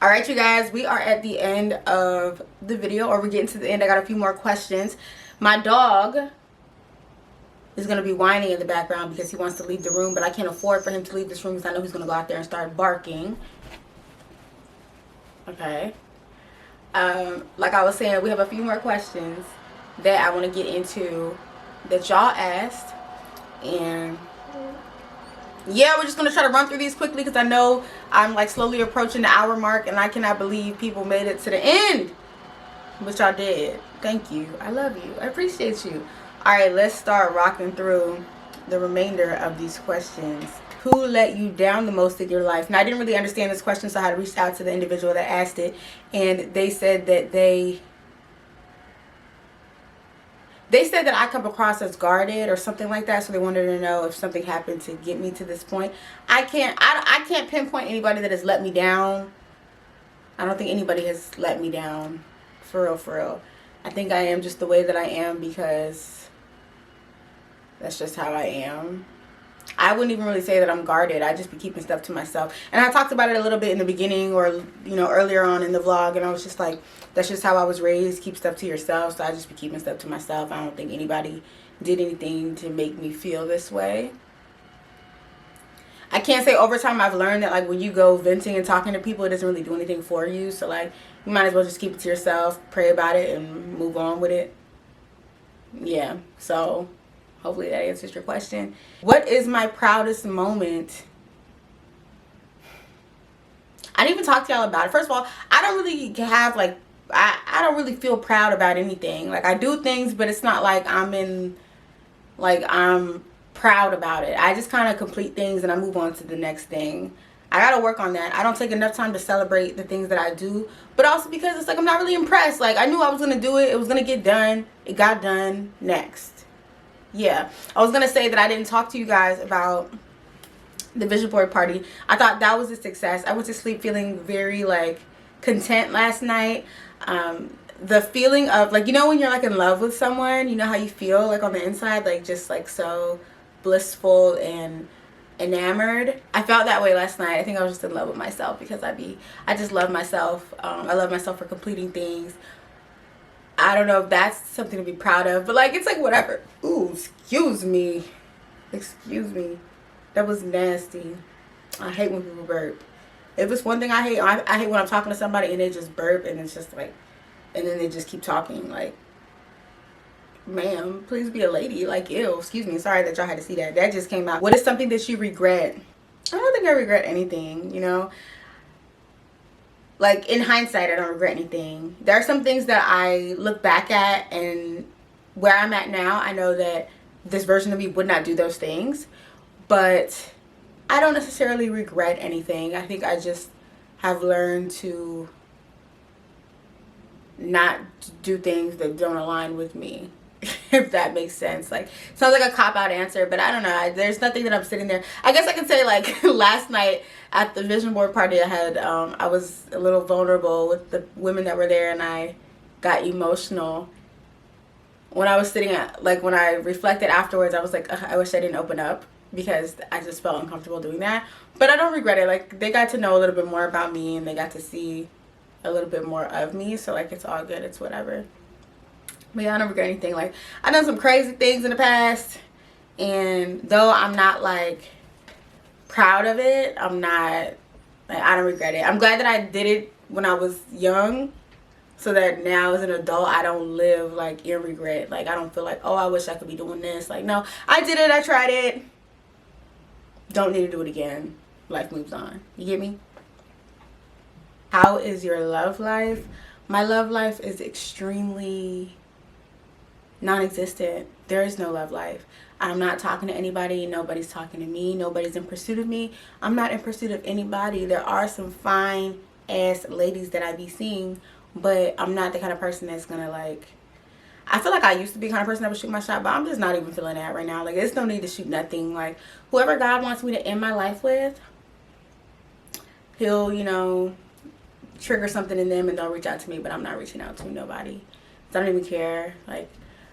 All right, you guys, we are at the end of the video, or we're getting to the end. I got a few more questions. My dog is going to be whining in the background because he wants to leave the room, but I can't afford for him to leave this room because I know he's going to go out there and start barking. Okay. Like I was saying, we have a few more questions that I want to get into that y'all asked. And yeah, we're just going to try to run through these quickly because I know I'm like slowly approaching the hour mark and I cannot believe people made it to the end. Which y'all did. Thank you. I love you. I appreciate you. Alright, let's start rocking through the remainder of these questions. Who let you down the most in your life? Now, I didn't really understand this question, so I had to reach out to the individual that asked it. And they said that they said that I come across as guarded or something like that, so they wanted to know if something happened to get me to this point. I can't pinpoint anybody that has let me down. I don't think anybody has let me down. For real, for real. I think I am just the way that I am because that's just how I am. I wouldn't even really say that I'm guarded. I just be keeping stuff to myself. And I talked about it a little bit in the beginning or, you know, earlier on in the vlog. And I was just like, that's just how I was raised. Keep stuff to yourself. So I just be keeping stuff to myself. I don't think anybody did anything to make me feel this way. I can't say over time I've learned that, like, when you go venting and talking to people, it doesn't really do anything for you. So, like, you might as well just keep it to yourself, pray about it, and move on with it. Yeah, so hopefully that answers your question. What is my proudest moment? I didn't even talk to y'all about it. First of all, I don't really have, like, I don't really feel proud about anything. Like, I do things, but it's not like I'm proud about it. I just kind of complete things and I move on to the next thing. I gotta work on that. I don't take enough time to celebrate the things that I do, but also because it's like I'm not really impressed. Like, I knew I was gonna do it. It was gonna get done. It got done. Next. Yeah. I was gonna say that I didn't talk to you guys about the vision board party. I thought that was a success. I went to sleep feeling very, like, content last night. The feeling of, like, you know when you're, like, in love with someone, you know how you feel, like, on the inside, like, just, like, so blissful and enamored. I felt that way last night. I think I was just in love with myself because I just love myself. I love myself for completing things. I don't know if that's something to be proud of, but, like, it's like whatever. Ooh, excuse me. That was nasty. I hate when people burp. If it's one thing I hate when I'm talking to somebody and they just burp and it's just like, and then they just keep talking. Like, ma'am, please be a lady. Like, ew, excuse me. Sorry that y'all had to see that. That just came out. What is something that you regret? I don't think I regret anything, you know? Like, in hindsight, I don't regret anything. There are some things that I look back at, and where I'm at now, I know that this version of me would not do those things. But I don't necessarily regret anything. I think I just have learned to not do things that don't align with me, if that makes sense. Like, sounds like a cop-out answer, but I don't know. There's nothing that I'm sitting there. I guess I could say, like, last night at the vision board party I had, I was a little vulnerable with the women that were there, and I got emotional. When I was sitting at, like, when I reflected afterwards, I was like, I wish I didn't open up because I just felt uncomfortable doing that. But I don't regret it. Like, they got to know a little bit more about me, and they got to see a little bit more of me, so, like, it's all good. It's whatever. But yeah, I don't regret anything. Like, I've done some crazy things in the past, and though I'm not, like, proud of it, I'm not, like, I don't regret it. I'm glad that I did it when I was young, so that now as an adult I don't live, like, in regret. Like, I don't feel like, oh, I wish I could be doing this. Like, no, I did it, I tried it, don't need to do it again. Life moves on. You get me? How is your love life? My love life is extremely non-existent. There is no love life. I'm not talking to anybody. Nobody's talking to me. Nobody's in pursuit of me. I'm not in pursuit of anybody. There are some fine ass ladies that I be seeing, but I'm not the kind of person that's gonna like, I feel like I used to be the kind of person that would shoot my shot, but I'm just not even feeling that right now. Like, there's no need to shoot nothing. Like, whoever God wants me to end my life with, he'll, you know, trigger something in them and they'll reach out to me, but I'm not reaching out to nobody. I don't even care. Like,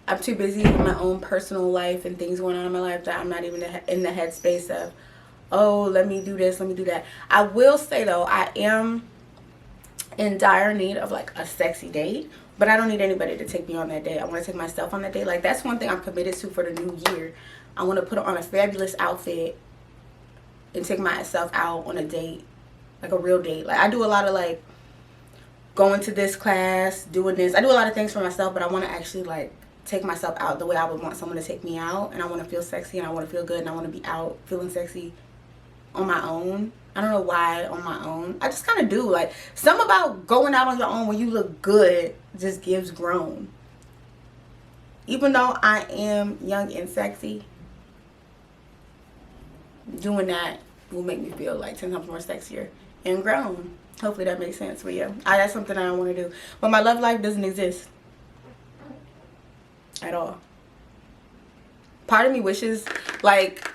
I'm too busy with my own personal life and things going on in my life that I'm not even in the headspace of, oh, let me do this, let me do that. I will say though, I am in dire need of like a sexy date, but I don't need anybody to take me on that date. I want to take myself on that date. Like, that's one thing I'm committed to for the new year. I want to put on a fabulous outfit and take myself out on a date, like a real date. Like, I do a lot of like going to this class, doing this. I do a lot of things for myself, but I want to actually like take myself out the way I would want someone to take me out. And I want to feel sexy, and I want to feel good, and I want to be out feeling sexy on my own. I don't know why on my own. I just kind of do. Like, something about going out on your own when you look good just gives grown. Even though I am young and sexy, doing that will make me feel like 10 times more sexier and grown. Hopefully that makes sense for you. That's something I don't want to do. But my love life doesn't exist at all. Part of me wishes, like,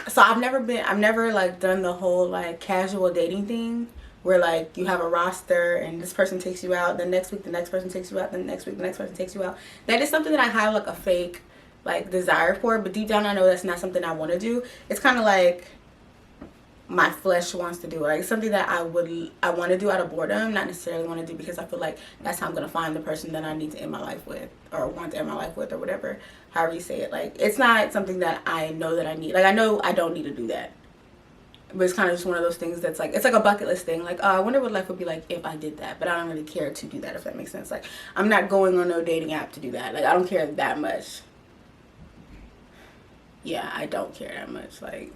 so I've never like done the whole like casual dating thing where like you have a roster and this person takes you out, the next week the next person takes you out, the next week the next person takes you out. That is something that I have like a fake like desire for, but deep down I know that's not something I want to do. It's kind of like my flesh wants to do, like something that I want to do out of boredom, not necessarily want to do because I feel like that's how I'm gonna find the person that I need to end my life with, or want to end my life with, or whatever, however you say it. Like, it's not something that I know that I need. Like, I know I don't need to do that, but it's kind of just one of those things that's like, it's like a bucket list thing. Like, I wonder what life would be like if I did that, but I don't really care to do that, if that makes sense. Like, I'm not going on no dating app to do that. Like, I don't care that much. Yeah, I don't care that much. Like,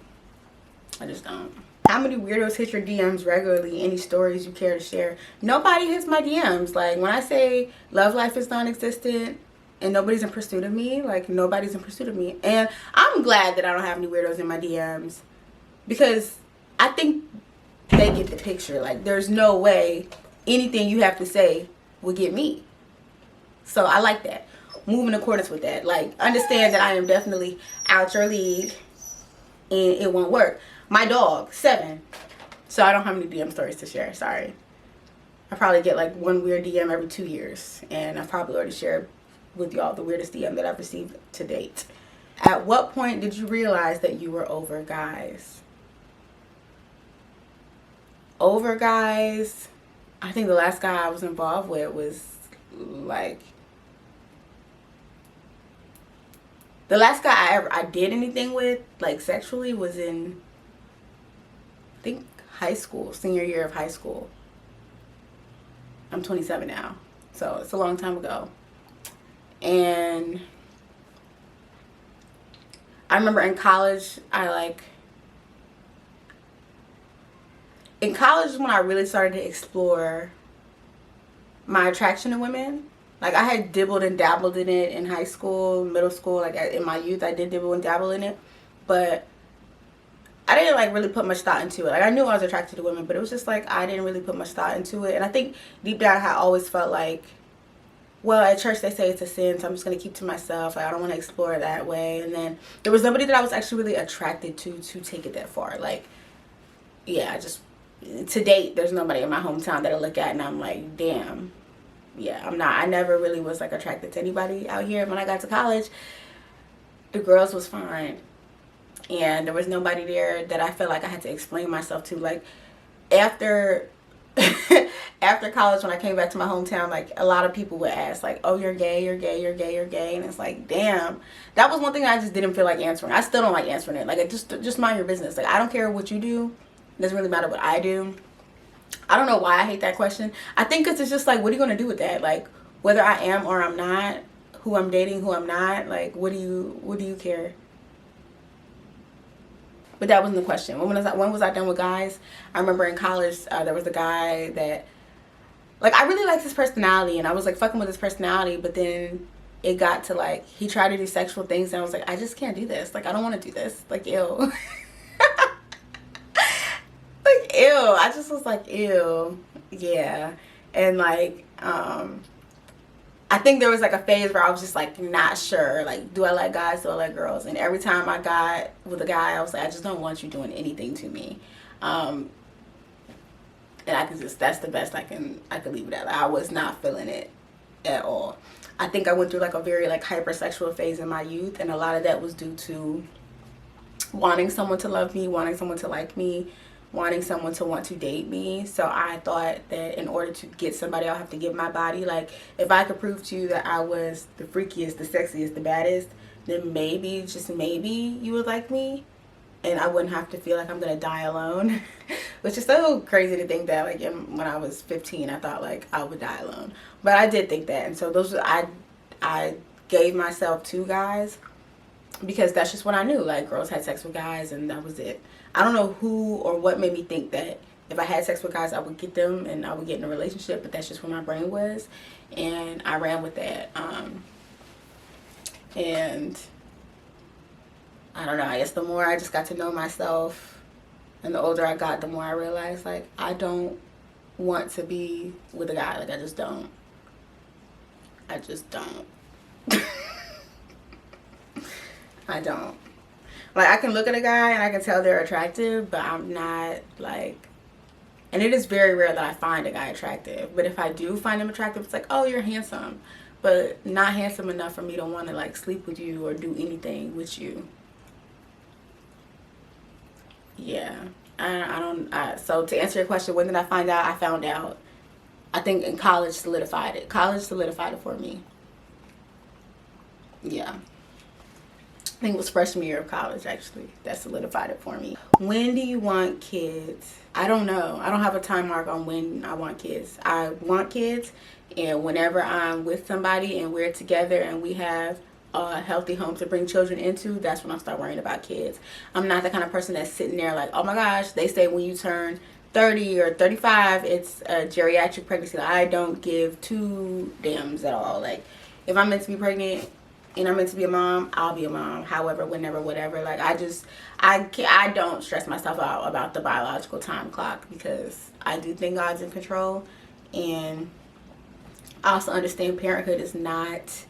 I just don't. How many weirdos hit your DMs regularly? Any stories you care to share? Nobody hits my DMs. Like, when I say love life is non-existent and nobody's in pursuit of me, like, nobody's in pursuit of me. And I'm glad that I don't have any weirdos in my DMs, because I think they get the picture. Like, there's no way anything you have to say will get me. So I like that. Move in accordance with that. Like, understand that I am definitely out your league and it won't work. My dog, 7. So I don't have any DM stories to share. Sorry. I probably get like one weird DM every 2 years. And I've probably already shared with y'all the weirdest DM that I've received to date. At what point did you realize that you were over guys? Over guys? I think the last guy I was involved with was like... The last guy I did anything with, like sexually, was in... I think high school, senior year of high school. I'm 27 now, so it's a long time ago. And I remember in college, in college is when I really started to explore my attraction to women. Like, I had dibbled and dabbled in it in high school, middle school, like in my youth, I did dibble and dabble in it, but I didn't like really put much thought into it. Like, I knew I was attracted to women, but it was just like I didn't really put much thought into it. And I think deep down I always felt like, well, at church they say it's a sin, so I'm just gonna keep to myself. Like, I don't want to explore it that way. And then there was nobody that I was actually really attracted to take it that far. Like, yeah, to date, there's nobody in my hometown that I look at and I'm like, damn. Yeah, I never really was like attracted to anybody out here. When I got to college, the girls was fine. And there was nobody there that I felt like I had to explain myself to. Like, after college, when I came back to my hometown, like, a lot of people would ask, like, oh, you're gay, you're gay, you're gay, you're gay. And it's like, damn. That was one thing I just didn't feel like answering. I still don't like answering it. Like, just mind your business. Like, I don't care what you do. It doesn't really matter what I do. I don't know why I hate that question. I think because it's just like, what are you going to do with that? Like, whether I am or I'm not, who I'm dating, who I'm not, like, what do you care? But that wasn't the question. When was I done with guys? I remember in college, there was a guy that, like, I really liked his personality, and I was like fucking with his personality, but then it got to like, he tried to do sexual things and I was like, I just can't do this. Like, I don't want to do this. Like, ew. Like, ew. I just was like, ew. Yeah. And like, I think there was like a phase where I was just like not sure, like, do I like guys, do I like girls? And every time I got with a guy, I was like, I just don't want you doing anything to me. And I could just, that's the best I could leave it at. Like, I was not feeling it at all. I think I went through like a very like hypersexual phase in my youth, and a lot of that was due to wanting someone to love me, wanting someone to like me, wanting someone to want to date me. So I thought that in order to get somebody, I'll have to give my body. Like, if I could prove to you that I was the freakiest, the sexiest, the baddest, then maybe, just maybe, you would like me. And I wouldn't have to feel like I'm going to die alone. Which is so crazy to think that, like, when I was 15, I thought, like, I would die alone. But I did think that. And so those, I gave myself 2 guys. Because that's just what I knew. Like, girls had sex with guys, and that was it. I don't know who or what made me think that if I had sex with guys, I would get them and I would get in a relationship. But that's just where my brain was. And I ran with that. And I don't know. I guess the more I just got to know myself and the older I got, the more I realized, like, I don't want to be with a guy. Like, I just don't. I just don't. I don't. Like, I can look at a guy and I can tell they're attractive, but I'm not, like, and it is very rare that I find a guy attractive. But if I do find him attractive, it's like, oh, you're handsome. But not handsome enough for me to want to, like, sleep with you or do anything with you. Yeah. So to answer your question, when did I find out? I found out, I think in college solidified it. College solidified it for me. Yeah. I think it was freshman year of college, actually, that solidified it for me. When do you want kids? I don't know. I don't have a time mark on when I want kids. I want kids, and whenever I'm with somebody and we're together and we have a healthy home to bring children into, that's when I start worrying about kids. I'm not the kind of person that's sitting there like, oh my gosh, they say when you turn 30 or 35, it's a geriatric pregnancy. Like, I don't give 2 dams at all. Like, if I'm meant to be pregnant and I'm meant to be a mom, I'll be a mom. However, whenever, whatever. Like, I don't stress myself out about the biological time clock, because I do think God's in control. And I also understand parenthood is not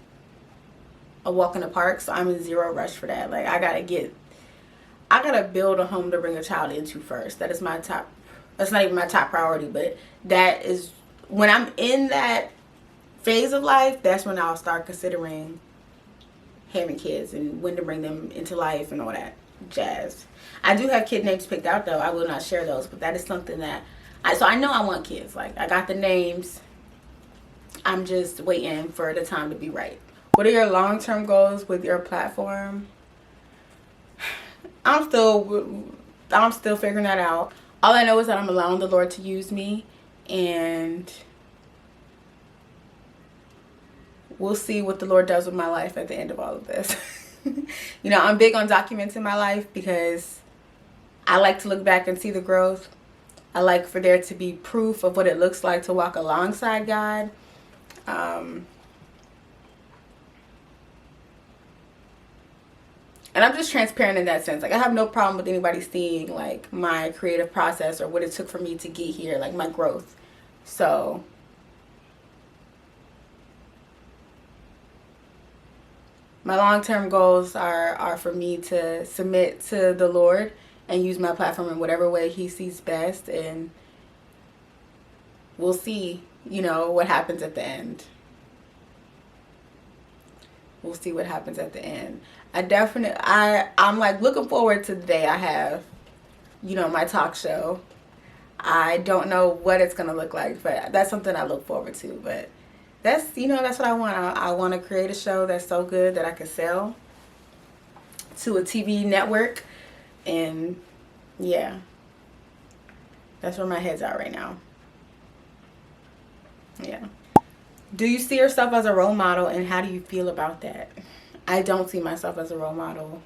a walk in the park, so I'm in zero rush for that. Like, I gotta build a home to bring a child into first. That is my top, that's not even my top priority, but that is, when I'm in that phase of life, that's when I'll start considering having kids and when to bring them into life and all that jazz. I do have kid names picked out, though. I will not share those, but that is something that so I know I want kids. Like, I got the names. I'm just waiting for the time to be right. What are your long-term goals with your platform? I'm still figuring that out. All I know is that I'm allowing the Lord to use me, and we'll see what the Lord does with my life at the end of all of this. You know, I'm big on documenting my life because I like to look back and see the growth. I like for there to be proof of what it looks like to walk alongside God. And I'm just transparent in that sense. Like, I have no problem with anybody seeing, like, my creative process or what it took for me to get here, like, my growth. So my long-term goals are for me to submit to the Lord and use my platform in whatever way he sees best, and we'll see, you know, what happens at the end. We'll see what happens at the end. I'm like looking forward to the day I have, you know, my talk show. I don't know what it's gonna look like, but that's something I look forward to. But that's, you know, that's what I want. I want to create a show that's so good that I can sell to a TV network. And yeah, that's where my head's at right now. Yeah. Do you see yourself as a role model, and how do you feel about that? I don't see myself as a role model.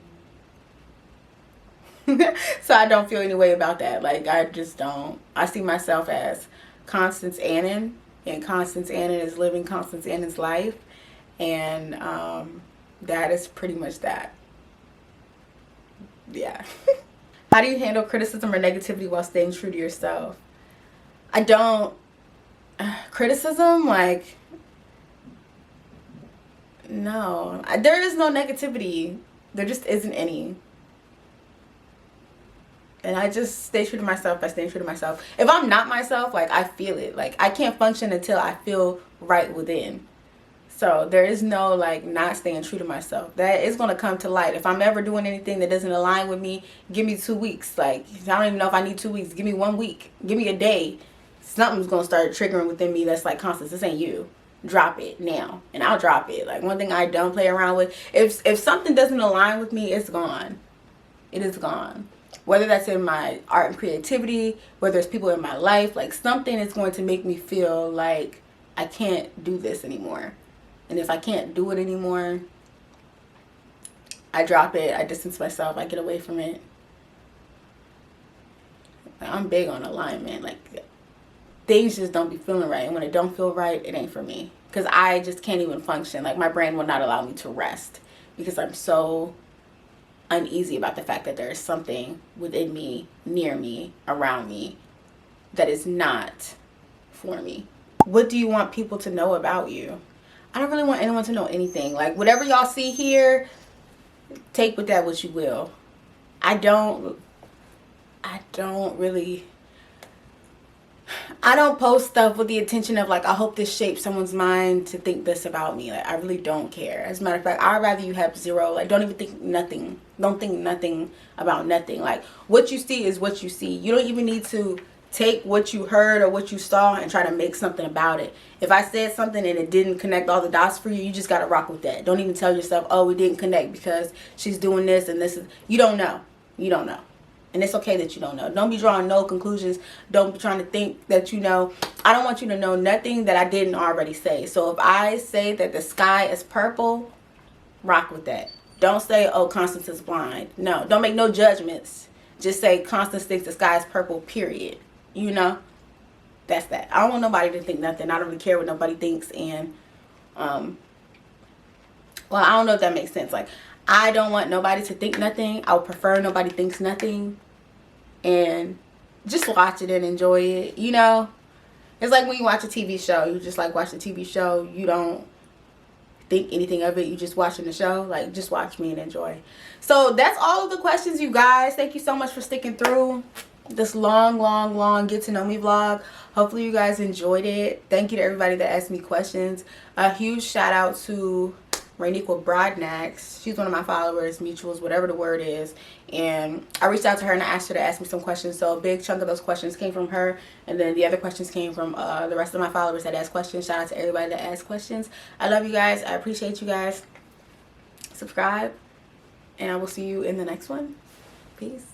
So I don't feel any way about that. Like, I just don't. I see myself as Constance Annan, and Constance Annan is living Constance Annan's life. And that is pretty much that. Yeah. How do you handle criticism or negativity while staying true to yourself? I don't. Criticism, like, no. There is no negativity. There just isn't any. And I just stay true to myself by staying true to myself. If I'm not myself, like, I feel it. Like, I can't function until I feel right within. So there is no, like, not staying true to myself. That is going to come to light. If I'm ever doing anything that doesn't align with me, give me 2 weeks. Like, I don't even know if I need 2 weeks. Give me 1 week. Give me a day. Something's going to start triggering within me that's like, Constance, this ain't you. Drop it now. And I'll drop it. Like, one thing I don't play around with, if something doesn't align with me, it's gone. It is gone. Whether that's in my art and creativity, whether it's people in my life, like, something is going to make me feel like I can't do this anymore. And if I can't do it anymore, I drop it. I distance myself. I get away from it. I'm big on alignment. Like, things just don't be feeling right. And when it don't feel right, it ain't for me. Because I just can't even function. Like, my brain will not allow me to rest. Because I'm so uneasy about the fact that there is something within me, near me, around me, that is not for me. What do you want people to know about you? I don't really want anyone to know anything. Like, whatever y'all see here, take with that what you will. I don't post stuff with the intention of, like, I hope this shapes someone's mind to think this about me. Like, I really don't care. As a matter of fact, I'd rather you have zero. Like, don't even think nothing. Don't think nothing about nothing. Like, what you see is what you see. You don't even need to take what you heard or what you saw and try to make something about it. If I said something and it didn't connect all the dots for you, you just got to rock with that. Don't even tell yourself, oh, we didn't connect because she's doing this and this is. You don't know. You don't know. And it's okay that you don't know. Don't be drawing no conclusions. Don't be trying to think that you know. I don't want you to know nothing that I didn't already say. So if I say that the sky is purple, rock with that. Don't say, oh, Constance is blind. No, don't make no judgments. Just say Constance thinks the sky is purple, period. You know? That's that. I don't want nobody to think nothing. I don't really care what nobody thinks. And, well, I don't know if that makes sense. Like, I don't want nobody to think nothing. I would prefer nobody thinks nothing. And just watch it and enjoy it, you know? It's like when you watch a TV show. You just, like, watch the TV show. You don't think anything of it. You just watching the show. Like, just watch me and enjoy. So that's all of the questions, you guys. Thank you so much for sticking through this long get to know me vlog. Hopefully you guys enjoyed it. Thank you to everybody that asked me questions. A huge shout out to Rainiqua Broadnax. She's one of my followers, mutuals, whatever the word is. And I reached out to her and I asked her to ask me some questions. So a big chunk of those questions came from her. And then the other questions came from the rest of my followers that asked questions. Shout out to everybody that asked questions. I love you guys. I appreciate you guys. Subscribe. And I will see you in the next one. Peace.